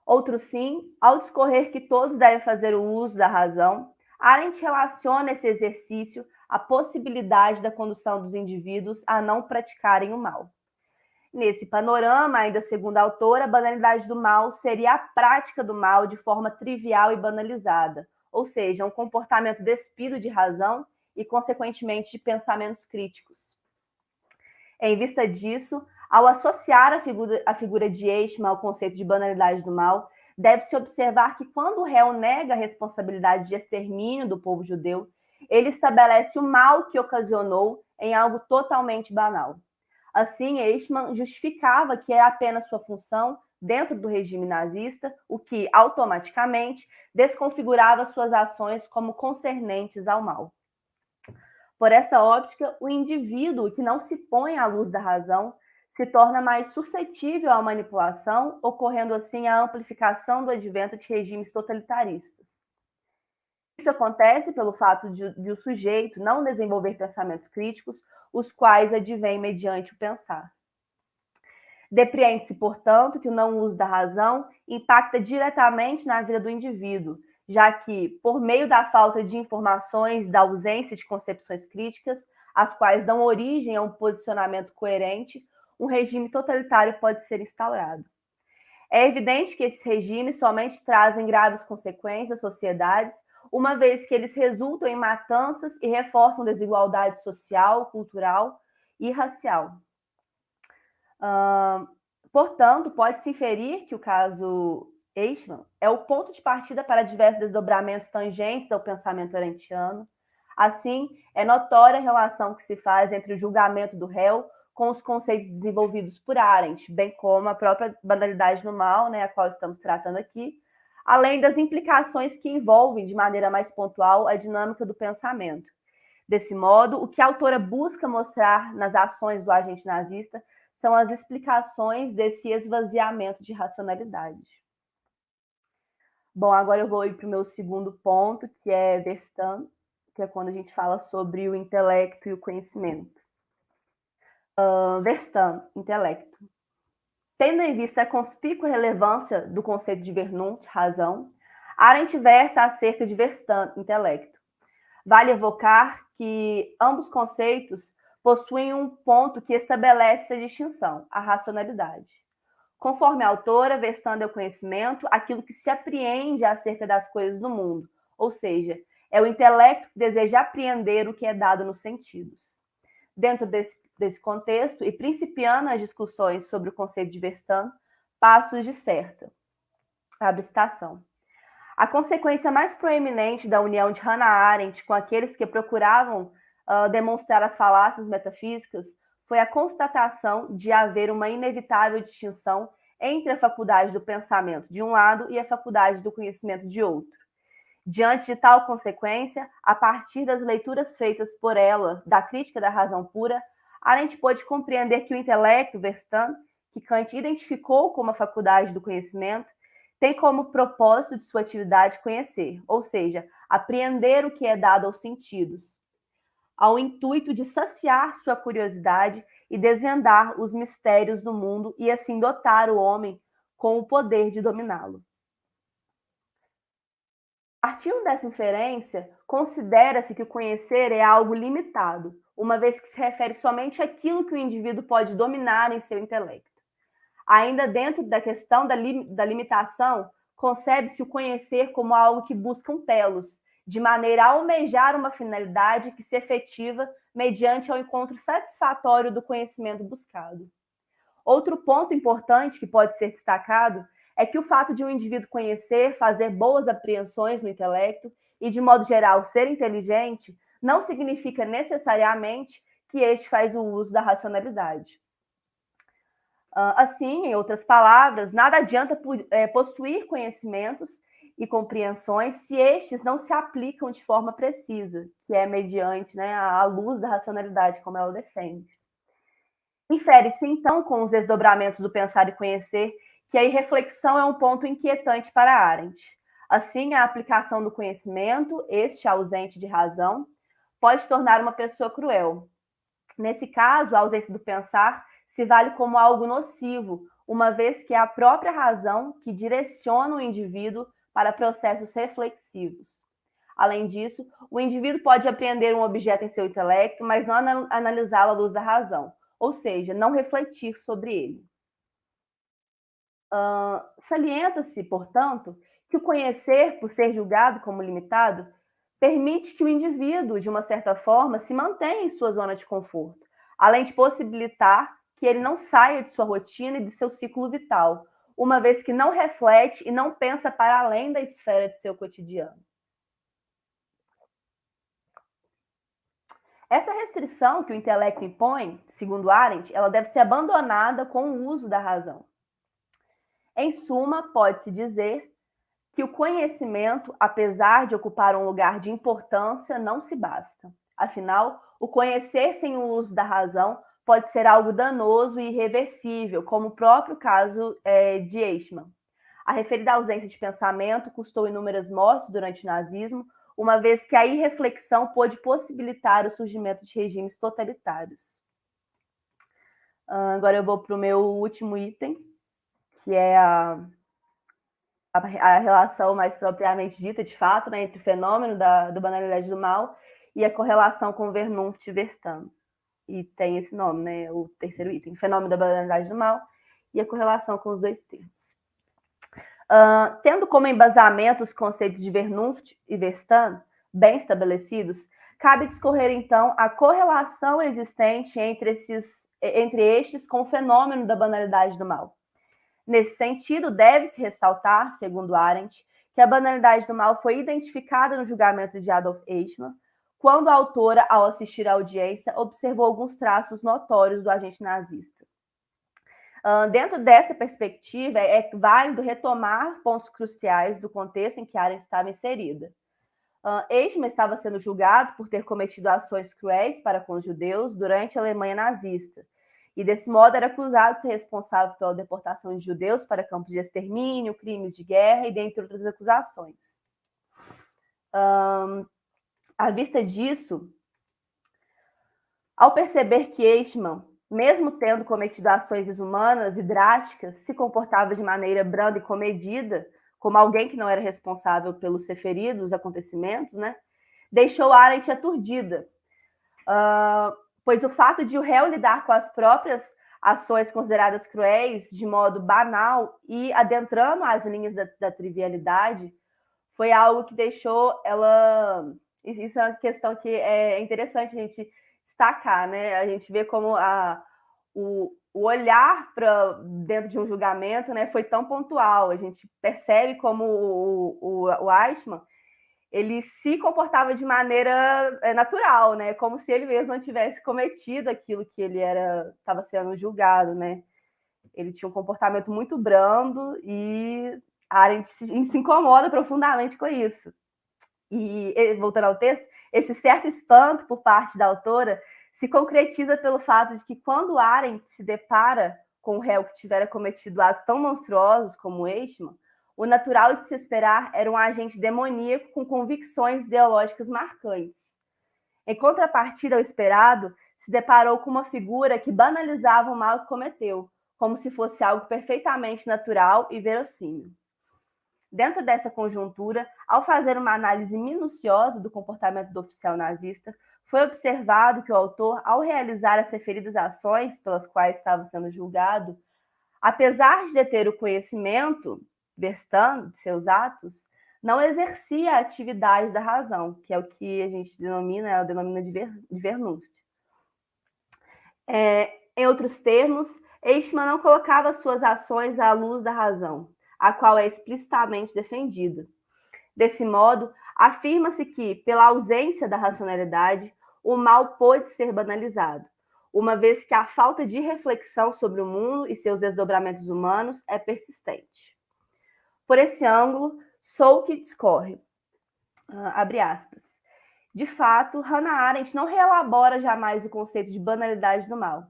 Outro sim, ao discorrer que todos devem fazer o uso da razão, Arendt relaciona esse exercício à possibilidade da condução dos indivíduos a não praticarem o mal. Nesse panorama, ainda segundo a autora, a banalidade do mal seria a prática do mal de forma trivial e banalizada, ou seja, um comportamento despido de razão e, consequentemente, de pensamentos críticos. Em vista disso, ao associar a figura de Eichmann ao conceito de banalidade do mal, deve-se observar que quando o réu nega a responsabilidade de extermínio do povo judeu, ele estabelece o mal que ocasionou em algo totalmente banal. Assim, Eichmann justificava que era apenas sua função dentro do regime nazista, o que, automaticamente, desconfigurava suas ações como concernentes ao mal. Por essa óptica, o indivíduo que não se põe à luz da razão se torna mais suscetível à manipulação, ocorrendo assim a amplificação do advento de regimes totalitaristas. Isso acontece pelo fato de o sujeito não desenvolver pensamentos críticos, os quais advêm mediante o pensar. Depreende-se, portanto, que o não uso da razão impacta diretamente na vida do indivíduo, já que, por meio da falta de informações, da ausência de concepções críticas, as quais dão origem a um posicionamento coerente, um regime totalitário pode ser instaurado. É evidente que esses regimes somente trazem graves consequências às sociedades, uma vez que eles resultam em matanças e reforçam desigualdade social, cultural e racial. Portanto, pode-se inferir que o caso Eichmann é o ponto de partida para diversos desdobramentos tangentes ao pensamento arendt-iano. Assim, é notória a relação que se faz entre o julgamento do réu com os conceitos desenvolvidos por Arendt, bem como a própria banalidade do mal, a qual estamos tratando aqui, além das implicações que envolvem, de maneira mais pontual, a dinâmica do pensamento. Desse modo, o que a autora busca mostrar nas ações do agente nazista são as explicações desse esvaziamento de racionalidade. Bom, agora eu vou ir para o meu segundo ponto, que é Verstanden, que é quando a gente fala sobre o intelecto e o conhecimento. Verstanden, intelecto. Tendo em vista a conspícua relevância do conceito de Vernunft, razão, Arendt versa acerca de Verstanden, intelecto. Vale evocar que ambos conceitos possuem um ponto que estabelece essa distinção, a racionalidade. Conforme a autora, Verstanden é o conhecimento, aquilo que se apreende acerca das coisas do mundo, ou seja, é o intelecto que deseja apreender o que é dado nos sentidos. Dentro desse contexto, e principiando as discussões sobre o conceito de Verstanden, Passos disserta, abre citação. A consequência mais proeminente da união de Hannah Arendt com aqueles que procuravam demonstrar as falácias metafísicas foi a constatação de haver uma inevitável distinção entre a faculdade do pensamento de um lado e a faculdade do conhecimento de outro. Diante de tal consequência, a partir das leituras feitas por ela da crítica da razão pura, Arendt pôde compreender que o intelecto, Verstanden, que Kant identificou como a faculdade do conhecimento, tem como propósito de sua atividade conhecer, ou seja, apreender o que é dado aos sentidos, ao intuito de saciar sua curiosidade e desvendar os mistérios do mundo e assim dotar o homem com o poder de dominá-lo. Partindo dessa inferência, considera-se que o conhecer é algo limitado, uma vez que se refere somente àquilo que o indivíduo pode dominar em seu intelecto. Ainda dentro da questão da limitação, concebe-se o conhecer como algo que busca um telos, de maneira a almejar uma finalidade que se efetiva mediante ao encontro satisfatório do conhecimento buscado. Outro ponto importante que pode ser destacado é que o fato de um indivíduo conhecer, fazer boas apreensões no intelecto e, de modo geral, ser inteligente, não significa necessariamente que este faz o uso da racionalidade. Assim, em outras palavras, nada adianta possuir conhecimentos e compreensões se estes não se aplicam de forma precisa, que é mediante a luz da racionalidade, como ela defende. Infere-se, então, com os desdobramentos do pensar e conhecer, que a irreflexão é um ponto inquietante para Arendt. Assim, a aplicação do conhecimento, este ausente de razão, pode tornar uma pessoa cruel. Nesse caso, a ausência do pensar se vale como algo nocivo, uma vez que é a própria razão que direciona o indivíduo para processos reflexivos. Além disso, o indivíduo pode apreender um objeto em seu intelecto, mas não analisá-lo à luz da razão, ou seja, não refletir sobre ele. Salienta-se, portanto, que o conhecer, por ser julgado como limitado, permite que o indivíduo, de uma certa forma, se mantenha em sua zona de conforto, além de possibilitar que ele não saia de sua rotina e de seu ciclo vital, uma vez que não reflete e não pensa para além da esfera de seu cotidiano. Essa restrição que o intelecto impõe, segundo Arendt, ela deve ser abandonada com o uso da razão. Em suma, pode-se dizer que o conhecimento, apesar de ocupar um lugar de importância, não se basta. Afinal, o conhecer sem o uso da razão pode ser algo danoso e irreversível, como o próprio caso de Eichmann. A referida ausência de pensamento custou inúmeras mortes durante o nazismo, uma vez que a irreflexão pôde possibilitar o surgimento de regimes totalitários. Agora eu vou para o meu último item, que é a relação mais propriamente dita, de fato, né, entre o fenômeno da banalidade do mal e a correlação com Vernunft e Verstanden. E tem esse nome, né, o terceiro item, fenômeno da banalidade do mal e a correlação com os dois termos. Tendo como embasamento os conceitos de Vernunft e Verstanden bem estabelecidos, cabe discorrer, então, a correlação existente entre estes com o fenômeno da banalidade do mal. Nesse sentido, deve-se ressaltar, segundo Arendt, que a banalidade do mal foi identificada no julgamento de Adolf Eichmann, quando a autora, ao assistir à audiência, observou alguns traços notórios do agente nazista. Dentro dessa perspectiva, é válido retomar pontos cruciais do contexto em que Arendt estava inserida. Eichmann estava sendo julgado por ter cometido ações cruéis para com os judeus durante a Alemanha nazista, e desse modo era acusado de ser responsável pela deportação de judeus para campos de extermínio, crimes de guerra e dentre outras acusações. À vista disso, ao perceber que Eichmann, mesmo tendo cometido ações desumanas e drásticas, se comportava de maneira branda e comedida, como alguém que não era responsável pelos referidos acontecimentos, né, deixou Arendt aturdida, pois o fato de o réu lidar com as próprias ações consideradas cruéis de modo banal e adentrando as linhas da trivialidade foi algo que deixou ela... Isso é uma questão que é interessante a gente destacar, né? A gente vê como o olhar para dentro de um julgamento, né, foi tão pontual. A gente percebe como o Eichmann, ele se comportava de maneira natural, né, como se ele mesmo não tivesse cometido aquilo que ele estava sendo julgado, né. Ele tinha um comportamento muito brando e Arendt se incomoda profundamente com isso. E, voltando ao texto, esse certo espanto por parte da autora se concretiza pelo fato de que quando Arendt se depara com o réu que tivera cometido atos tão monstruosos como Eichmann, o natural de se esperar era um agente demoníaco com convicções ideológicas marcantes. Em contrapartida ao esperado, se deparou com uma figura que banalizava o mal que cometeu, como se fosse algo perfeitamente natural e verossímil. Dentro dessa conjuntura, ao fazer uma análise minuciosa do comportamento do oficial nazista, foi observado que o autor, ao realizar as referidas ações pelas quais estava sendo julgado, apesar de deter o conhecimento, Verstanden, de seus atos, não exercia a atividade da razão, que é o que a gente denomina de Vernunft. Em outros termos, Eichmann não colocava suas ações à luz da razão, a qual é explicitamente defendida. Desse modo, afirma-se que, pela ausência da racionalidade, o mal pôde ser banalizado, uma vez que a falta de reflexão sobre o mundo e seus desdobramentos humanos é persistente. Por esse ângulo, Souque discorre, abre aspas, de fato, Hannah Arendt não reelabora jamais o conceito de banalidade do mal,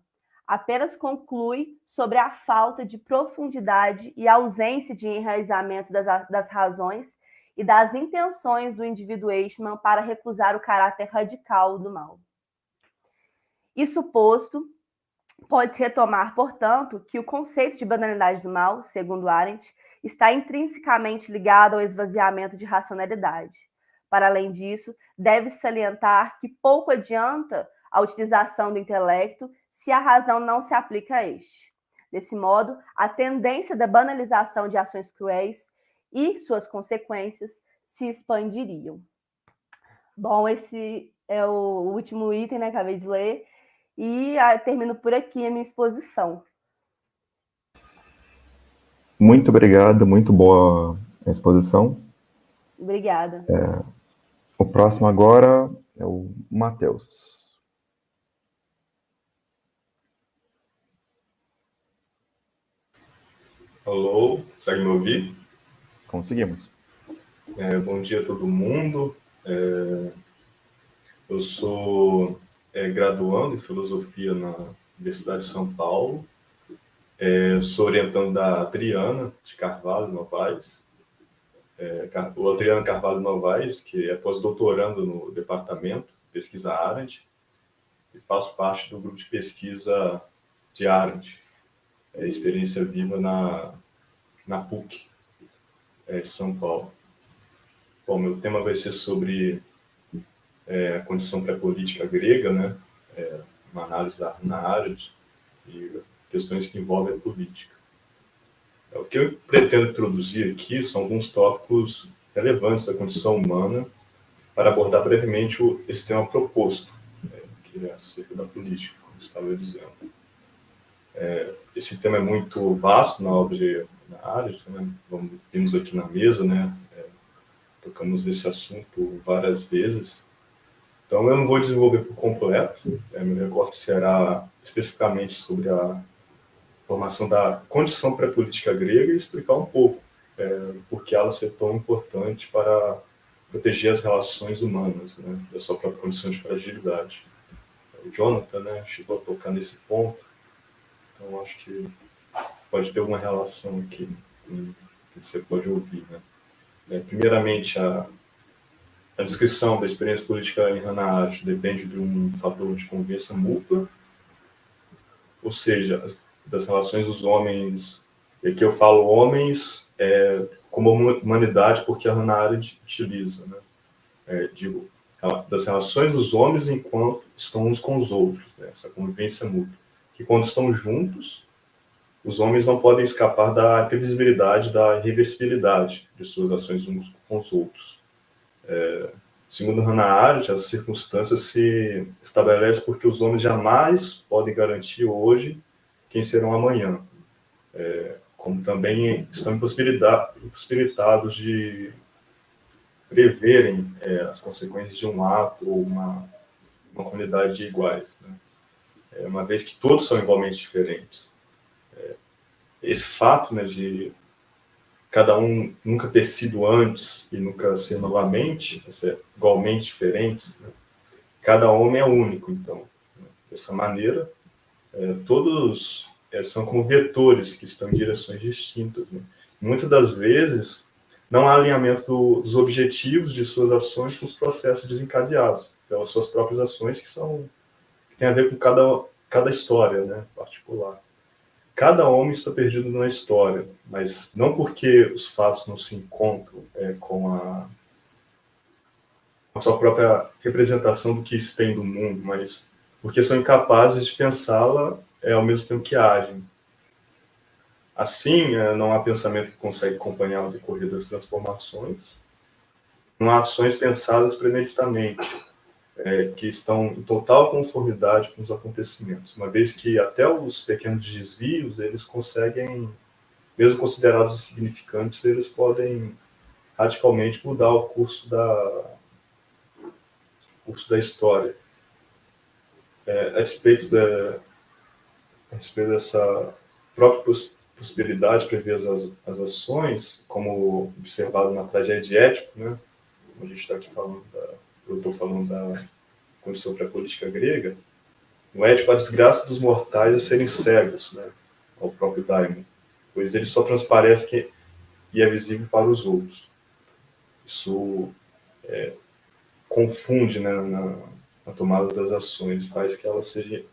apenas conclui sobre a falta de profundidade e ausência de enraizamento das razões e das intenções do indivíduo Eichmann para recusar o caráter radical do mal. Isso posto, pode-se retomar, portanto, que o conceito de banalidade do mal, segundo Arendt, está intrinsecamente ligado ao esvaziamento de racionalidade. Para além disso, deve-se salientar que pouco adianta a utilização do intelecto se a razão não se aplica a este. Desse modo, a tendência da banalização de ações cruéis e suas consequências se expandiriam. Bom, esse é o último item, né, que acabei de ler, E termino por aqui a minha exposição. Muito obrigado, muito boa a exposição. Obrigada. O próximo agora é o Matheus. Alô, consegue me ouvir? Conseguimos. Bom dia a todo mundo. Eu sou graduando em Filosofia na Universidade de São Paulo. Sou orientando da Adriana de Carvalho Novaes. O Adriana Carvalho Novaes, que é pós-doutorando no Departamento de Pesquisa Arendt, e faço parte do grupo de pesquisa de Arendt, experiência viva na PUC de São Paulo. Bom, meu tema vai ser sobre a condição pré-política grega, né? Uma análise da Hannah Arendt e questões que envolvem a política. O que eu pretendo introduzir aqui são alguns tópicos relevantes da condição humana para abordar brevemente esse tema proposto, que é acerca da política, como estava dizendo. Esse tema é muito vasto na obra de Hannah Arendt, né? Vimos aqui na mesa, né? Tocamos esse assunto várias vezes. Então, eu não vou desenvolver por completo. Meu recorte será especificamente sobre a formação da condição pré-política grega e explicar um pouco por que ela ser tão importante para proteger as relações humanas, né, da sua própria condição de fragilidade. O Jonathan, né, chegou a tocar nesse ponto, então acho que pode ter uma relação aqui que você pode ouvir. Né. Primeiramente, a descrição da experiência política em Hannah Arendt depende de um fator de convivência mútua, ou seja, das relações dos homens, e aqui eu falo homens como humanidade, porque a Hannah Arendt utiliza, né? Digo, das relações dos homens enquanto estão uns com os outros, né? Essa convivência mútua, que quando estão juntos, os homens não podem escapar da imprevisibilidade, da irreversibilidade de suas ações uns com os outros. Segundo Hannah Arendt, as circunstâncias se estabelecem porque os homens jamais podem garantir hoje quem serão amanhã, como também estão impossibilitados de preverem as consequências de um ato ou uma comunidade de iguais, né? Uma vez que todos são igualmente diferentes. Esse fato, né, de cada um nunca ter sido antes e nunca ser novamente, ser igualmente diferentes, né? Cada homem é único, então. Né? Dessa maneira, todos são como vetores que estão em direções distintas. Né? Muitas das vezes, não há alinhamento dos objetivos de suas ações com os processos desencadeados pelas suas próprias ações, que tem a ver com cada história, né, particular. Cada homem está perdido na história, mas não porque os fatos não se encontram com a sua própria representação do que se tem do mundo, mas porque são incapazes de pensá-la ao mesmo tempo que agem. Assim, não há pensamento que consegue acompanhar o decorrer das transformações, não há ações pensadas premeditadamente, que estão em total conformidade com os acontecimentos, uma vez que até os pequenos desvios, eles conseguem, mesmo considerados insignificantes, eles podem radicalmente mudar o curso da história. A respeito dessa própria possibilidade de prever as ações, como observado na tragédia de Édipo, né? Como a gente está aqui falando, eu estou falando da condição pré-política grega, no Édipo, a desgraça dos mortais é serem cegos, né, ao próprio daimon, pois ele só transparece e é visível para os outros. Isso confunde, né, na tomada das ações, faz que ela seja,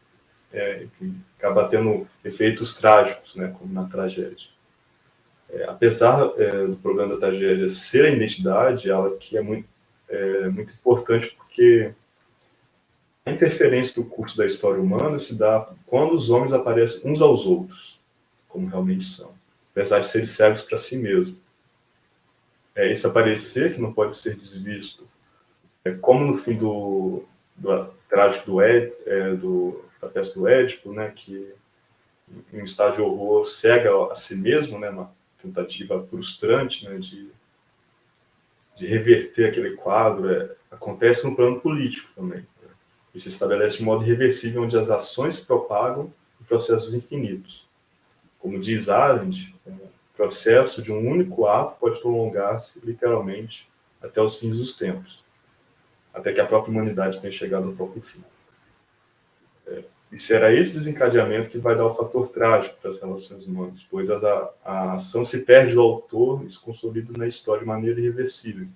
enfim, acaba tendo efeitos trágicos, né, como na tragédia. Apesar do problema da tragédia ser a identidade, ela que é muito importante, porque a interferência do curso da história humana se dá quando os homens aparecem uns aos outros, como realmente são, apesar de serem cegos para si mesmos. Esse aparecer que não pode ser desvisto, como no fim do trágico do da peça do Édipo, né, que em um estado de horror cega a si mesmo, né, uma tentativa frustrante, né, de reverter aquele quadro, acontece no plano político também, né, e se estabelece de modo irreversível, onde as ações se propagam em processos infinitos. Como diz Arendt, o processo de um único ato pode prolongar-se literalmente até os fins dos tempos, até que a própria humanidade tenha chegado ao próprio fim. E será esse desencadeamento que vai dar o fator trágico para as relações humanas, pois a ação se perde do autor e se consolida na história de maneira irreversível.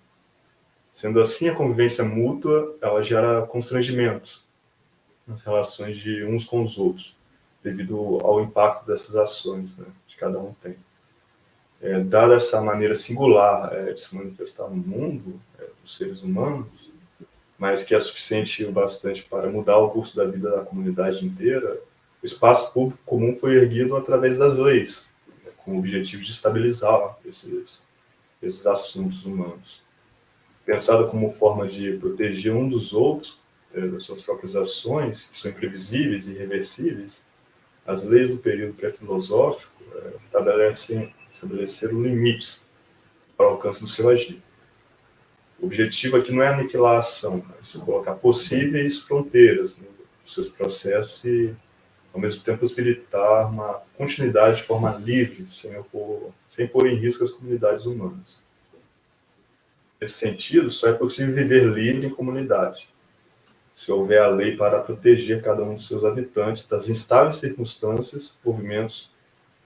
Sendo assim, a convivência mútua, ela gera constrangimentos nas relações de uns com os outros, devido ao impacto dessas ações, né, que cada um tem. Dada essa maneira singular de se manifestar no mundo, dos seres humanos, mas que é suficiente o bastante para mudar o curso da vida da comunidade inteira, o espaço público comum foi erguido através das leis, né, com o objetivo de estabilizar esses assuntos humanos. Pensado como forma de proteger um dos outros, das suas próprias ações, que são imprevisíveis e irreversíveis, as leis do período pré-filosófico estabeleceram limites para o alcance do seu agir. O objetivo aqui não é aniquilar a ação, mas colocar possíveis fronteiras nos seus processos e, ao mesmo tempo, possibilitar uma continuidade de forma livre, sem pôr em risco as comunidades humanas. Nesse sentido, só é possível viver livre em comunidade, se houver a lei para proteger cada um de seus habitantes das instáveis circunstâncias, movimentos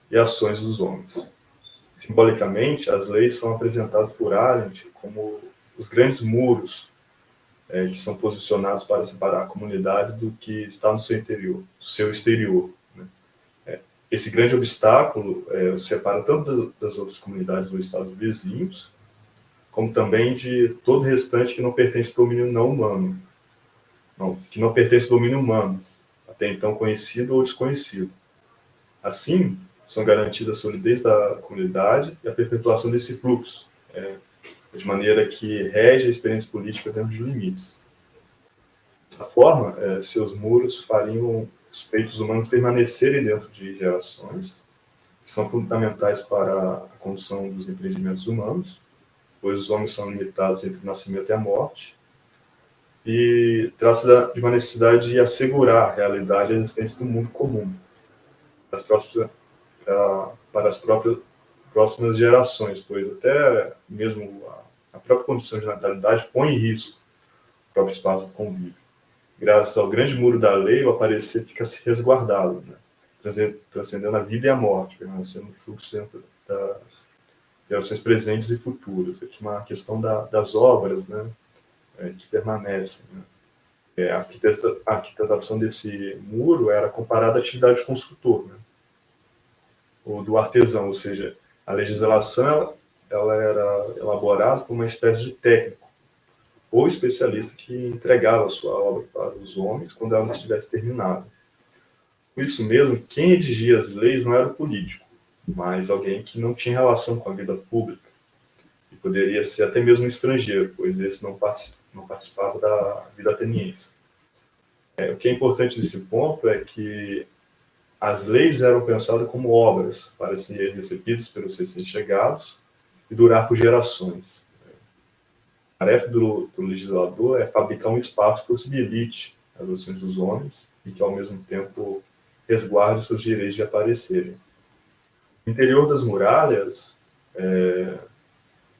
e ações dos homens. Simbolicamente, as leis são apresentadas por Arendt como os grandes muros que são posicionados para separar a comunidade do que está no seu interior, do seu exterior. Né? Esse grande obstáculo o separa tanto das outras comunidades ou estados vizinhos, como também de todo o restante que não pertence ao domínio não humano, que não pertence ao domínio humano, até então conhecido ou desconhecido. Assim, são garantidas a solidez da comunidade e a perpetuação desse fluxo, de maneira que rege a experiência política dentro de limites. Dessa forma, seus muros fariam os feitos humanos permanecerem dentro de gerações, que são fundamentais para a condução dos empreendimentos humanos, pois os homens são limitados entre o nascimento e a morte, e trata-se de uma necessidade de assegurar a realidade e a existência do mundo comum para as próximas gerações, pois até mesmo a própria condição de natalidade põe em risco o próprio espaço do convívio. Graças ao grande muro da lei, o aparecer fica resguardado, né, transcendendo a vida e a morte, permanecendo no fluxo dentro das gerações presentes e futuras. Aqui uma questão das obras, né, que permanecem. Né. A arquitetação desse muro era comparada à atividade de construtor, né, ou do artesão, ou seja, a legislação ela era elaborada por uma espécie de técnico ou especialista que entregava a sua obra para os homens quando ela estivesse terminada. Por isso mesmo, quem redigia as leis não era o político, mas alguém que não tinha relação com a vida pública, e poderia ser até mesmo um estrangeiro, pois esse não participava da vida ateniense. O que é importante nesse ponto é que as leis eram pensadas como obras para serem recebidas pelos recém-chegados e durar por gerações. A tarefa do legislador é fabricar um espaço que possibilite as ações dos homens e que, ao mesmo tempo, resguarde seus direitos de aparecerem. No interior das muralhas,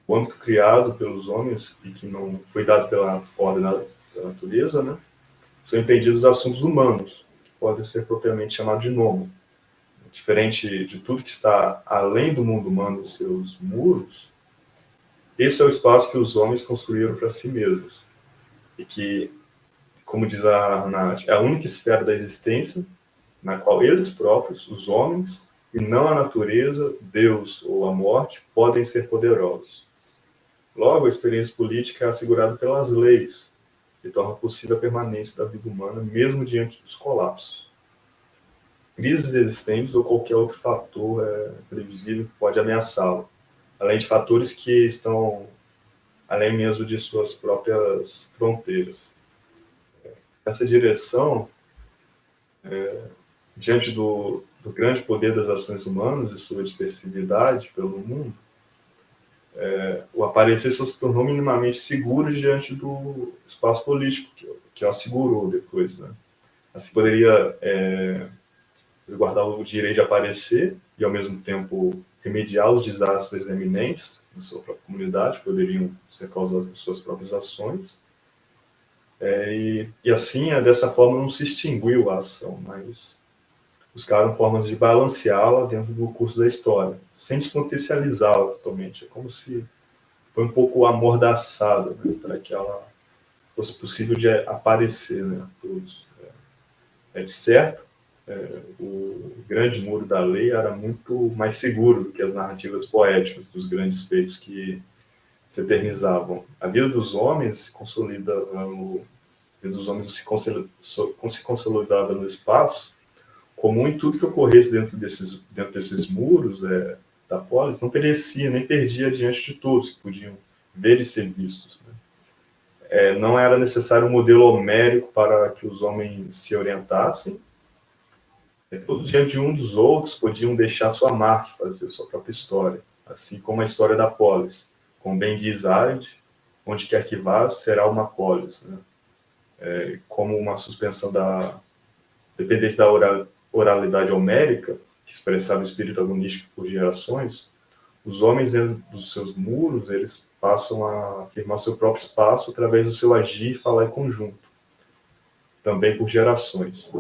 o âmbito criado pelos homens e que não foi dado pela ordem da natureza, né, são impedidos os assuntos humanos, que podem ser propriamente chamados de nomo. Diferente de tudo que está além do mundo humano e seus muros, esse é o espaço que os homens construíram para si mesmos. E que, como diz a Arnaud, é a única esfera da existência na qual eles próprios, os homens, e não a natureza, Deus ou a morte, podem ser poderosos. Logo, a experiência política é assegurada pelas leis, que torna possível a permanência da vida humana, mesmo diante dos colapsos. Crises existentes ou qualquer outro fator previsível pode ameaçá-lo, além de fatores que estão além mesmo de suas próprias fronteiras. Essa direção diante do grande poder das ações humanas e sua dispersividade pelo mundo, o aparecer só se tornou minimamente seguro diante do espaço político, que o assegurou depois, né? Assim poderia resguardar o direito de aparecer e, ao mesmo tempo, remediar os desastres eminentes na sua própria comunidade, que poderiam ser causados por suas próprias ações. E assim, dessa forma, não se extinguiu a ação, mas buscaram formas de balanceá-la dentro do curso da história, sem despotencializá-la totalmente. É como se foi um pouco amordaçada, né, para que ela fosse possível de aparecer, né, a todos. De certo, o grande muro da lei era muito mais seguro do que as narrativas poéticas dos grandes feitos que se eternizavam. A vida dos homens se consolidava no espaço, comum em tudo que ocorresse dentro desses muros da polis, não perecia nem perdia diante de todos que podiam ver e ser vistos, né? Não era necessário um modelo homérico para que os homens se orientassem. Todo diante de um dos outros podiam deixar sua marca, fazer sua própria história, assim como a história da polis. Como bem diz Arendt, onde quer que vá, será uma polis, né? Como uma suspensão da dependência da oralidade homérica, que expressava o espírito agonístico por gerações, os homens dentro dos seus muros, eles passam a afirmar seu próprio espaço através do seu agir e falar em conjunto, também por gerações.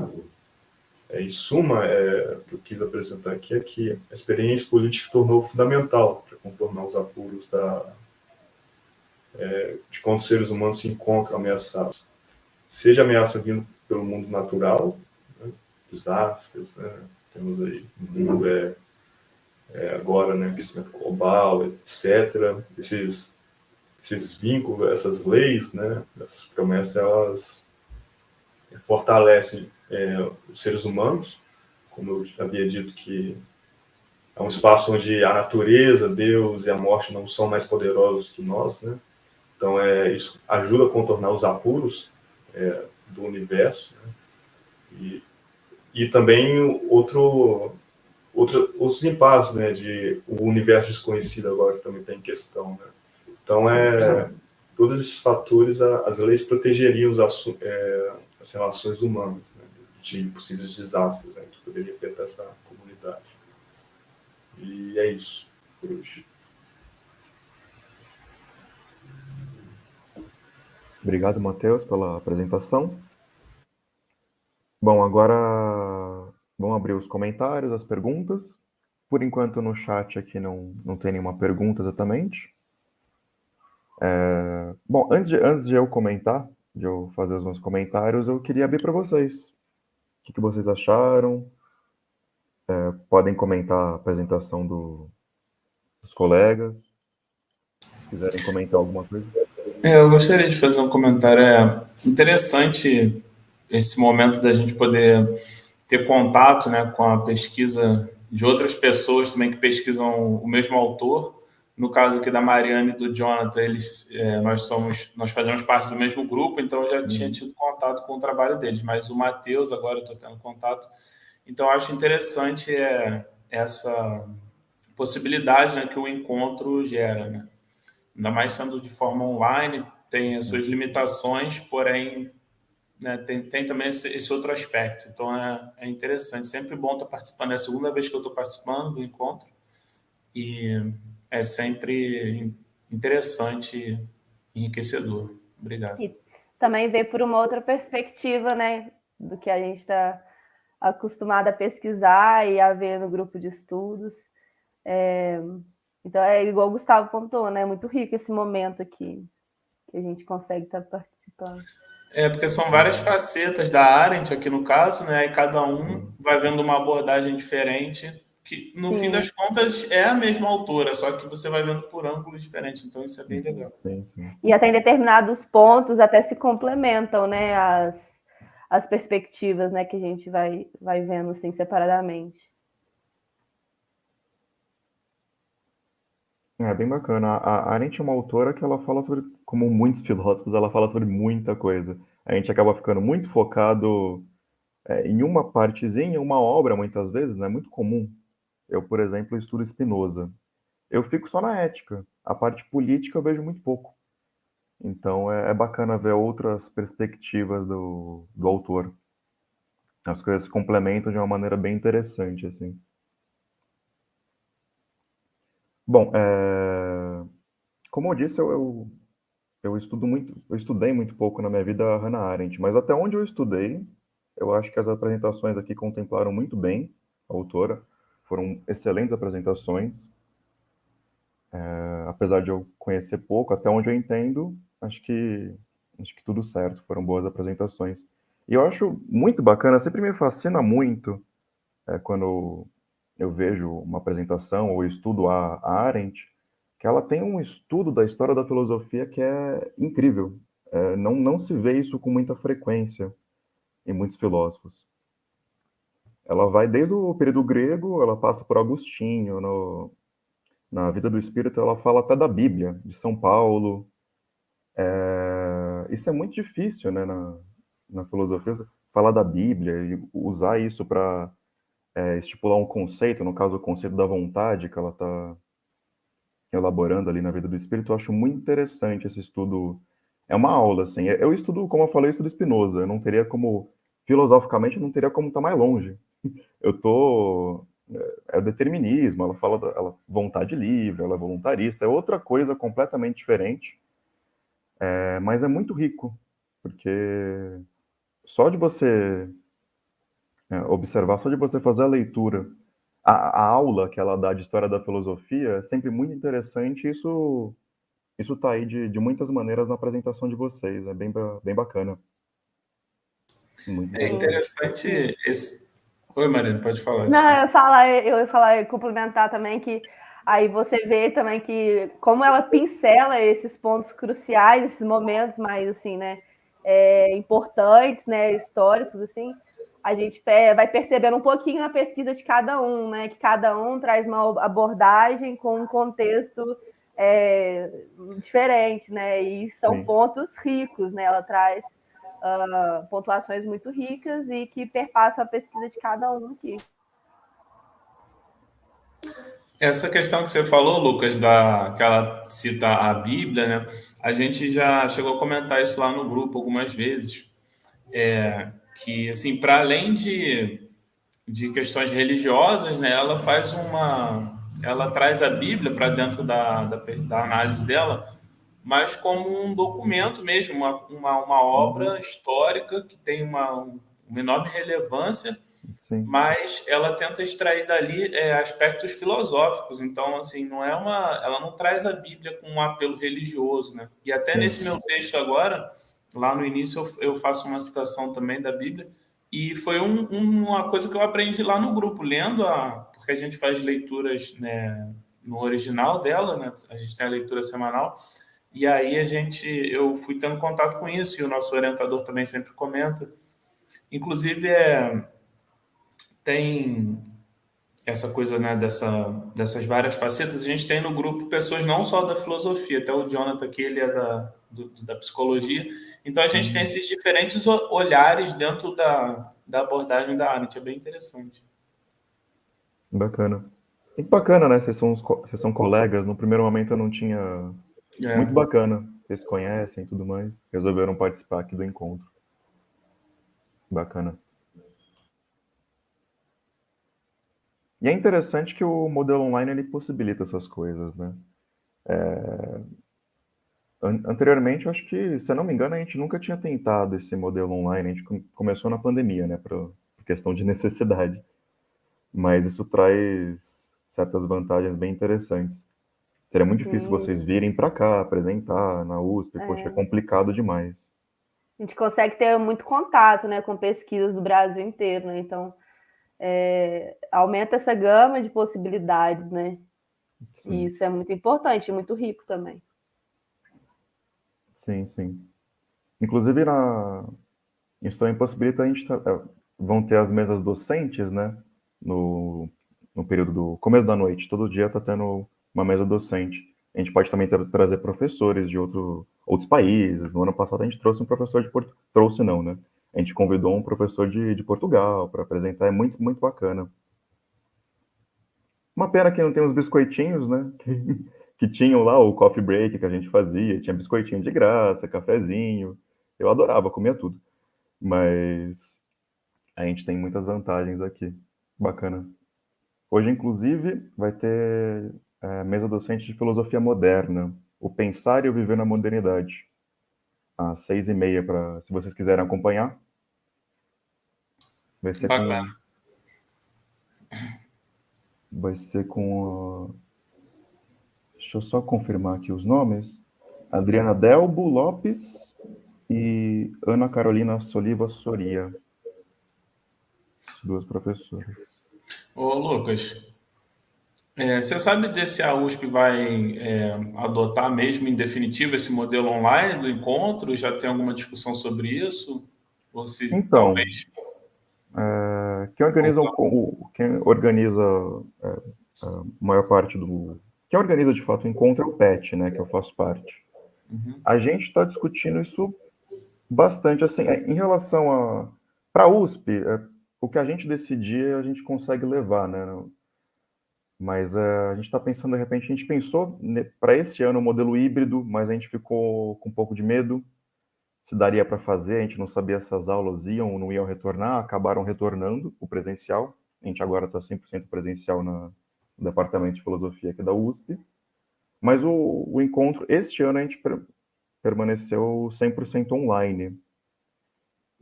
Em suma, o que eu quis apresentar aqui é que a experiência política tornou fundamental para contornar os apuros de quando os seres humanos se encontram ameaçados. Seja ameaça vindo pelo mundo natural, né, desastres, né, temos aí o mundo agora, né, aquecimento global, etc. Esses vínculos, essas leis, né, essas promessas, elas fortalecem os seres humanos, como eu havia dito, que é um espaço onde a natureza, Deus e a morte não são mais poderosos que nós, né? Então, isso ajuda a contornar os apuros do universo, né? E também outros impasses, né, de o universo desconhecido agora que também está em questão, né? Então, todos esses fatores, as leis protegeriam as relações humanas, né, de possíveis desastres, né, que poderiam afetar essa comunidade. E é isso por hoje. Obrigado, Matheus, pela apresentação. Bom, agora vamos abrir os comentários, as perguntas. Por enquanto, no chat aqui não tem nenhuma pergunta exatamente. Bom, antes de eu comentar, de eu fazer os meus comentários, eu queria abrir para vocês. O que vocês acharam? Podem comentar a apresentação dos colegas. Se quiserem comentar alguma coisa. Eu gostaria de fazer um comentário. Interessante esse momento da gente poder ter contato, né, com a pesquisa de outras pessoas também que pesquisam o mesmo autor. No caso aqui da Mariana e do Jonathan, nós fazemos parte do mesmo grupo, então eu já tinha tido contato com o trabalho deles, mas o Matheus agora eu estou tendo contato. Então, eu acho interessante essa possibilidade, né, que o encontro gera, né? Ainda mais sendo de forma online, tem as suas limitações, porém, né, tem também esse outro aspecto. Então, é interessante. Sempre bom estar participando. É a segunda vez que eu estou participando do encontro e é sempre interessante e enriquecedor. Obrigado. E também ver por uma outra perspectiva, né, do que a gente está acostumado a pesquisar e a ver no grupo de estudos. Então, é igual o Gustavo pontuou, né? É muito rico esse momento aqui que a gente consegue estar participando. Porque são várias facetas da Arendt aqui no caso, né? E cada um vai vendo uma abordagem diferente, que no fim das contas é a mesma autora, só que você vai vendo por ângulos diferentes. Então, isso é bem legal. Sim. E até em determinados pontos até se complementam, né? As perspectivas, né, que a gente vai vendo assim separadamente. É bem bacana. A Arendt é uma autora que ela fala sobre, como muitos filósofos, ela fala sobre muita coisa. A gente acaba ficando muito focado em uma partezinha, uma obra, muitas vezes, é muito comum. Eu, por exemplo, estudo Spinoza. Eu fico só na ética. A parte política eu vejo muito pouco. Então é bacana ver outras perspectivas do autor. As coisas se complementam de uma maneira bem interessante, assim. Bom, como eu disse, eu estudei muito pouco na minha vida a Hannah Arendt, mas até onde eu estudei, eu acho que as apresentações aqui contemplaram muito bem a autora. Foram excelentes apresentações. Apesar de eu conhecer pouco, até onde eu entendo, acho que tudo certo, foram boas apresentações. E eu acho muito bacana, sempre me fascina muito quando eu vejo uma apresentação ou estudo a Arendt, que ela tem um estudo da história da filosofia que é incrível. Não se vê isso com muita frequência em muitos filósofos. Ela vai desde o período grego, ela passa por Agostinho, na Vida do Espírito, ela fala até da Bíblia, de São Paulo. Isso é muito difícil, né, na filosofia, falar da Bíblia e usar isso para estipular um conceito, no caso, o conceito da vontade que ela está elaborando ali na Vida do Espírito. Eu acho muito interessante esse estudo. É uma aula, assim. Eu estudo, como eu falei, eu estudo Spinoza. Eu não teria como, filosoficamente, eu não teria como estar mais longe. Eu tô é o determinismo, ela fala da vontade livre, ela é voluntarista, é outra coisa completamente diferente, mas é muito rico, porque só de você observar, só de você fazer a leitura, a aula que ela dá de história da filosofia é sempre muito interessante, e isso tá aí de muitas maneiras na apresentação de vocês, é bem bacana. Muito É interessante. interessante esse. Oi, Mariana, pode falar. Não, eu ia falar, complementar também que aí você vê também que como ela pincela esses pontos cruciais, esses momentos mais assim, né, importantes, né, históricos assim, a gente vai percebendo um pouquinho na pesquisa de cada um, né, que cada um traz uma abordagem com um contexto diferente, né, e são Sim. pontos ricos, né, ela traz pontuações muito ricas e que perpassam a pesquisa de cada um aqui. Essa questão que você falou, Lucas, que ela cita a Bíblia, né? A gente já chegou a comentar isso lá no grupo algumas vezes, que, assim, para além de questões religiosas, né? Ela traz a Bíblia para dentro da análise dela, mas como um documento mesmo, uma obra histórica que tem uma enorme relevância, Sim. mas ela tenta extrair dali aspectos filosóficos. Então, assim, ela não traz a Bíblia com um apelo religioso, né? E até nesse meu texto agora, lá no início, eu faço uma citação também da Bíblia, e foi uma coisa que eu aprendi lá no grupo, porque a gente faz leituras, né, no original dela, né? A gente tem a leitura semanal, e aí eu fui tendo contato com isso, e o nosso orientador também sempre comenta. Inclusive, tem essa coisa, né, dessas várias facetas. A gente tem no grupo pessoas não só da filosofia, até o Jonathan aqui, ele é da psicologia. Então, a gente tem esses diferentes olhares dentro da abordagem da Arendt. É bem interessante. Bacana. E bacana, né? Vocês são colegas. No primeiro momento eu não tinha. Muito bacana. Vocês se conhecem e tudo mais. Resolveram participar aqui do encontro. Bacana. E é interessante que o modelo online ele possibilita essas coisas, né? Anteriormente, eu acho que, se eu não me engano, a gente nunca tinha tentado esse modelo online. A gente começou na pandemia, né? Por questão de necessidade. Mas isso traz certas vantagens bem interessantes. Seria muito difícil vocês virem para cá, apresentar na USP. Poxa, é complicado demais. A gente consegue ter muito contato, né, com pesquisas do Brasil inteiro, né? Então, aumenta essa gama de possibilidades, né? Sim. E isso é muito importante, muito rico também. Sim, sim. Inclusive, isso também possibilita a gente... Vão ter as mesas docentes, né? No período do começo da noite. Todo dia está tendo uma mesa docente. A gente pode também trazer professores de outros países. No ano passado a gente trouxe um professor de Portugal. Trouxe não, né? A gente convidou um professor de Portugal para apresentar, é muito, muito bacana. Uma pena que não tem os biscoitinhos, né? Que tinham lá o coffee break que a gente fazia, tinha biscoitinho de graça, cafezinho. Eu adorava, comia tudo. Mas a gente tem muitas vantagens aqui. Bacana. Hoje, inclusive, vai ter mesa docente de filosofia moderna, o pensar e o viver na modernidade, às 6h30, se vocês quiserem acompanhar. Vai ser Bacana. Vai ser com deixa eu só confirmar aqui os nomes. Adriana Delbo Lopes e Ana Carolina Soliva Soria. Duas professoras. Ô, Lucas, você sabe dizer se a USP vai adotar mesmo, em definitivo, esse modelo online do encontro? Já tem alguma discussão sobre isso? Ou se Então, talvez... quem organiza a maior parte do... Quem organiza, de fato, o encontro é o PET, né, que eu faço parte. Uhum. A gente está discutindo isso bastante, assim, em relação a... Para a USP, o que a gente decidir, a gente consegue levar, né? Mas a gente está pensando, de repente, a gente pensou para esse ano o modelo híbrido, mas a gente ficou com um pouco de medo se daria para fazer, a gente não sabia se as aulas iam ou não iam retornar, acabaram retornando o presencial. A gente agora está 100% presencial no Departamento de Filosofia aqui da USP. Mas o encontro, este ano, a gente permaneceu 100% online.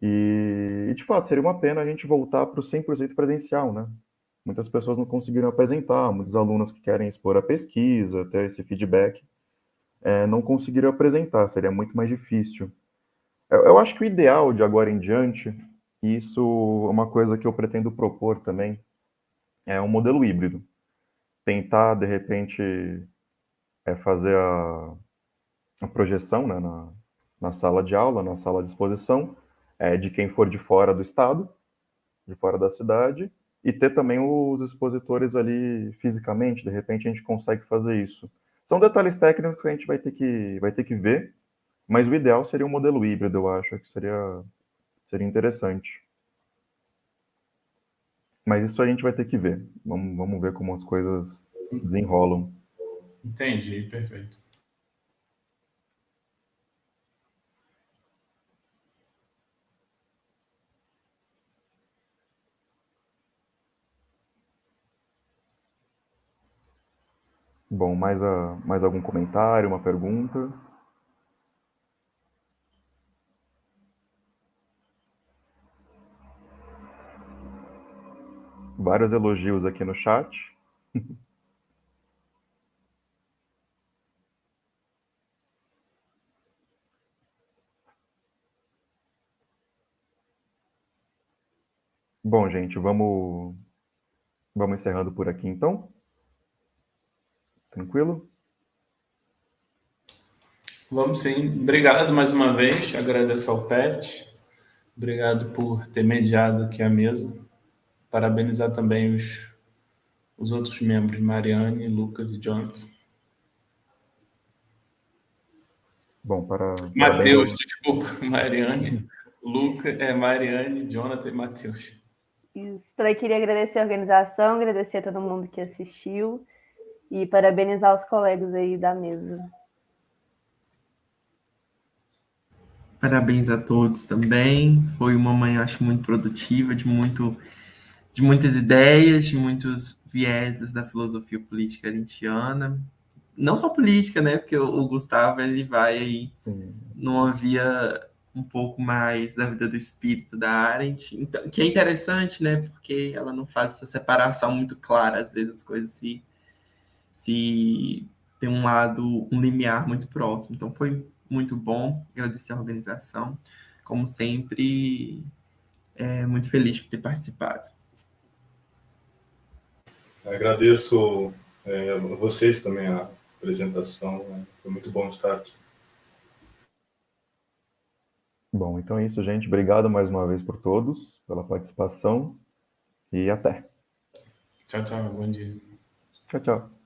E, de fato, seria uma pena a gente voltar para o 100% presencial, né? Muitas pessoas não conseguiram apresentar, muitos alunos que querem expor a pesquisa, ter esse feedback, não conseguiram apresentar, seria muito mais difícil. Eu acho que o ideal de agora em diante, e isso é uma coisa que eu pretendo propor também, é um modelo híbrido. Tentar, de repente, fazer a projeção, né, na sala de aula, na sala de exposição, de quem for de fora do estado, de fora da cidade, e ter também os expositores ali fisicamente, de repente a gente consegue fazer isso. São detalhes técnicos que a gente vai ter que ver, mas o ideal seria um modelo híbrido, eu acho que seria interessante. Mas isso a gente vai ter que ver. Vamos ver como as coisas desenrolam. Entendi, perfeito. Bom, mais algum comentário, uma pergunta? Vários elogios aqui no chat. Bom, gente, vamos encerrando por aqui, então. Tranquilo? Vamos sim. Obrigado mais uma vez. Agradeço ao PET. Obrigado por ter mediado aqui a mesa. Parabenizar também os outros membros, Mariane, Lucas e Jonathan. Bom, Matheus, desculpa. Mariane, Mariane, Jonathan e Matheus. Isso. Também queria agradecer a organização, agradecer a todo mundo que assistiu e parabenizar os colegas aí da mesa. Parabéns a todos também. Foi uma manhã, acho, muito produtiva, de muitas ideias, de muitos vieses da filosofia política arentiana. Não só política, né? Porque o Gustavo, ele vai aí numa via um pouco mais da vida do espírito da Arendt, então, que é interessante, né? Porque ela não faz essa separação muito clara, às vezes as coisas se tem um limiar muito próximo. Então foi muito bom, agradecer a organização. Como sempre, muito feliz por ter participado. Agradeço a vocês também a apresentação, né? Foi muito bom estar aqui. Bom, então é isso, gente. Obrigado mais uma vez por todos, pela participação e até. Tchau, tchau. Bom dia. Tchau, tchau.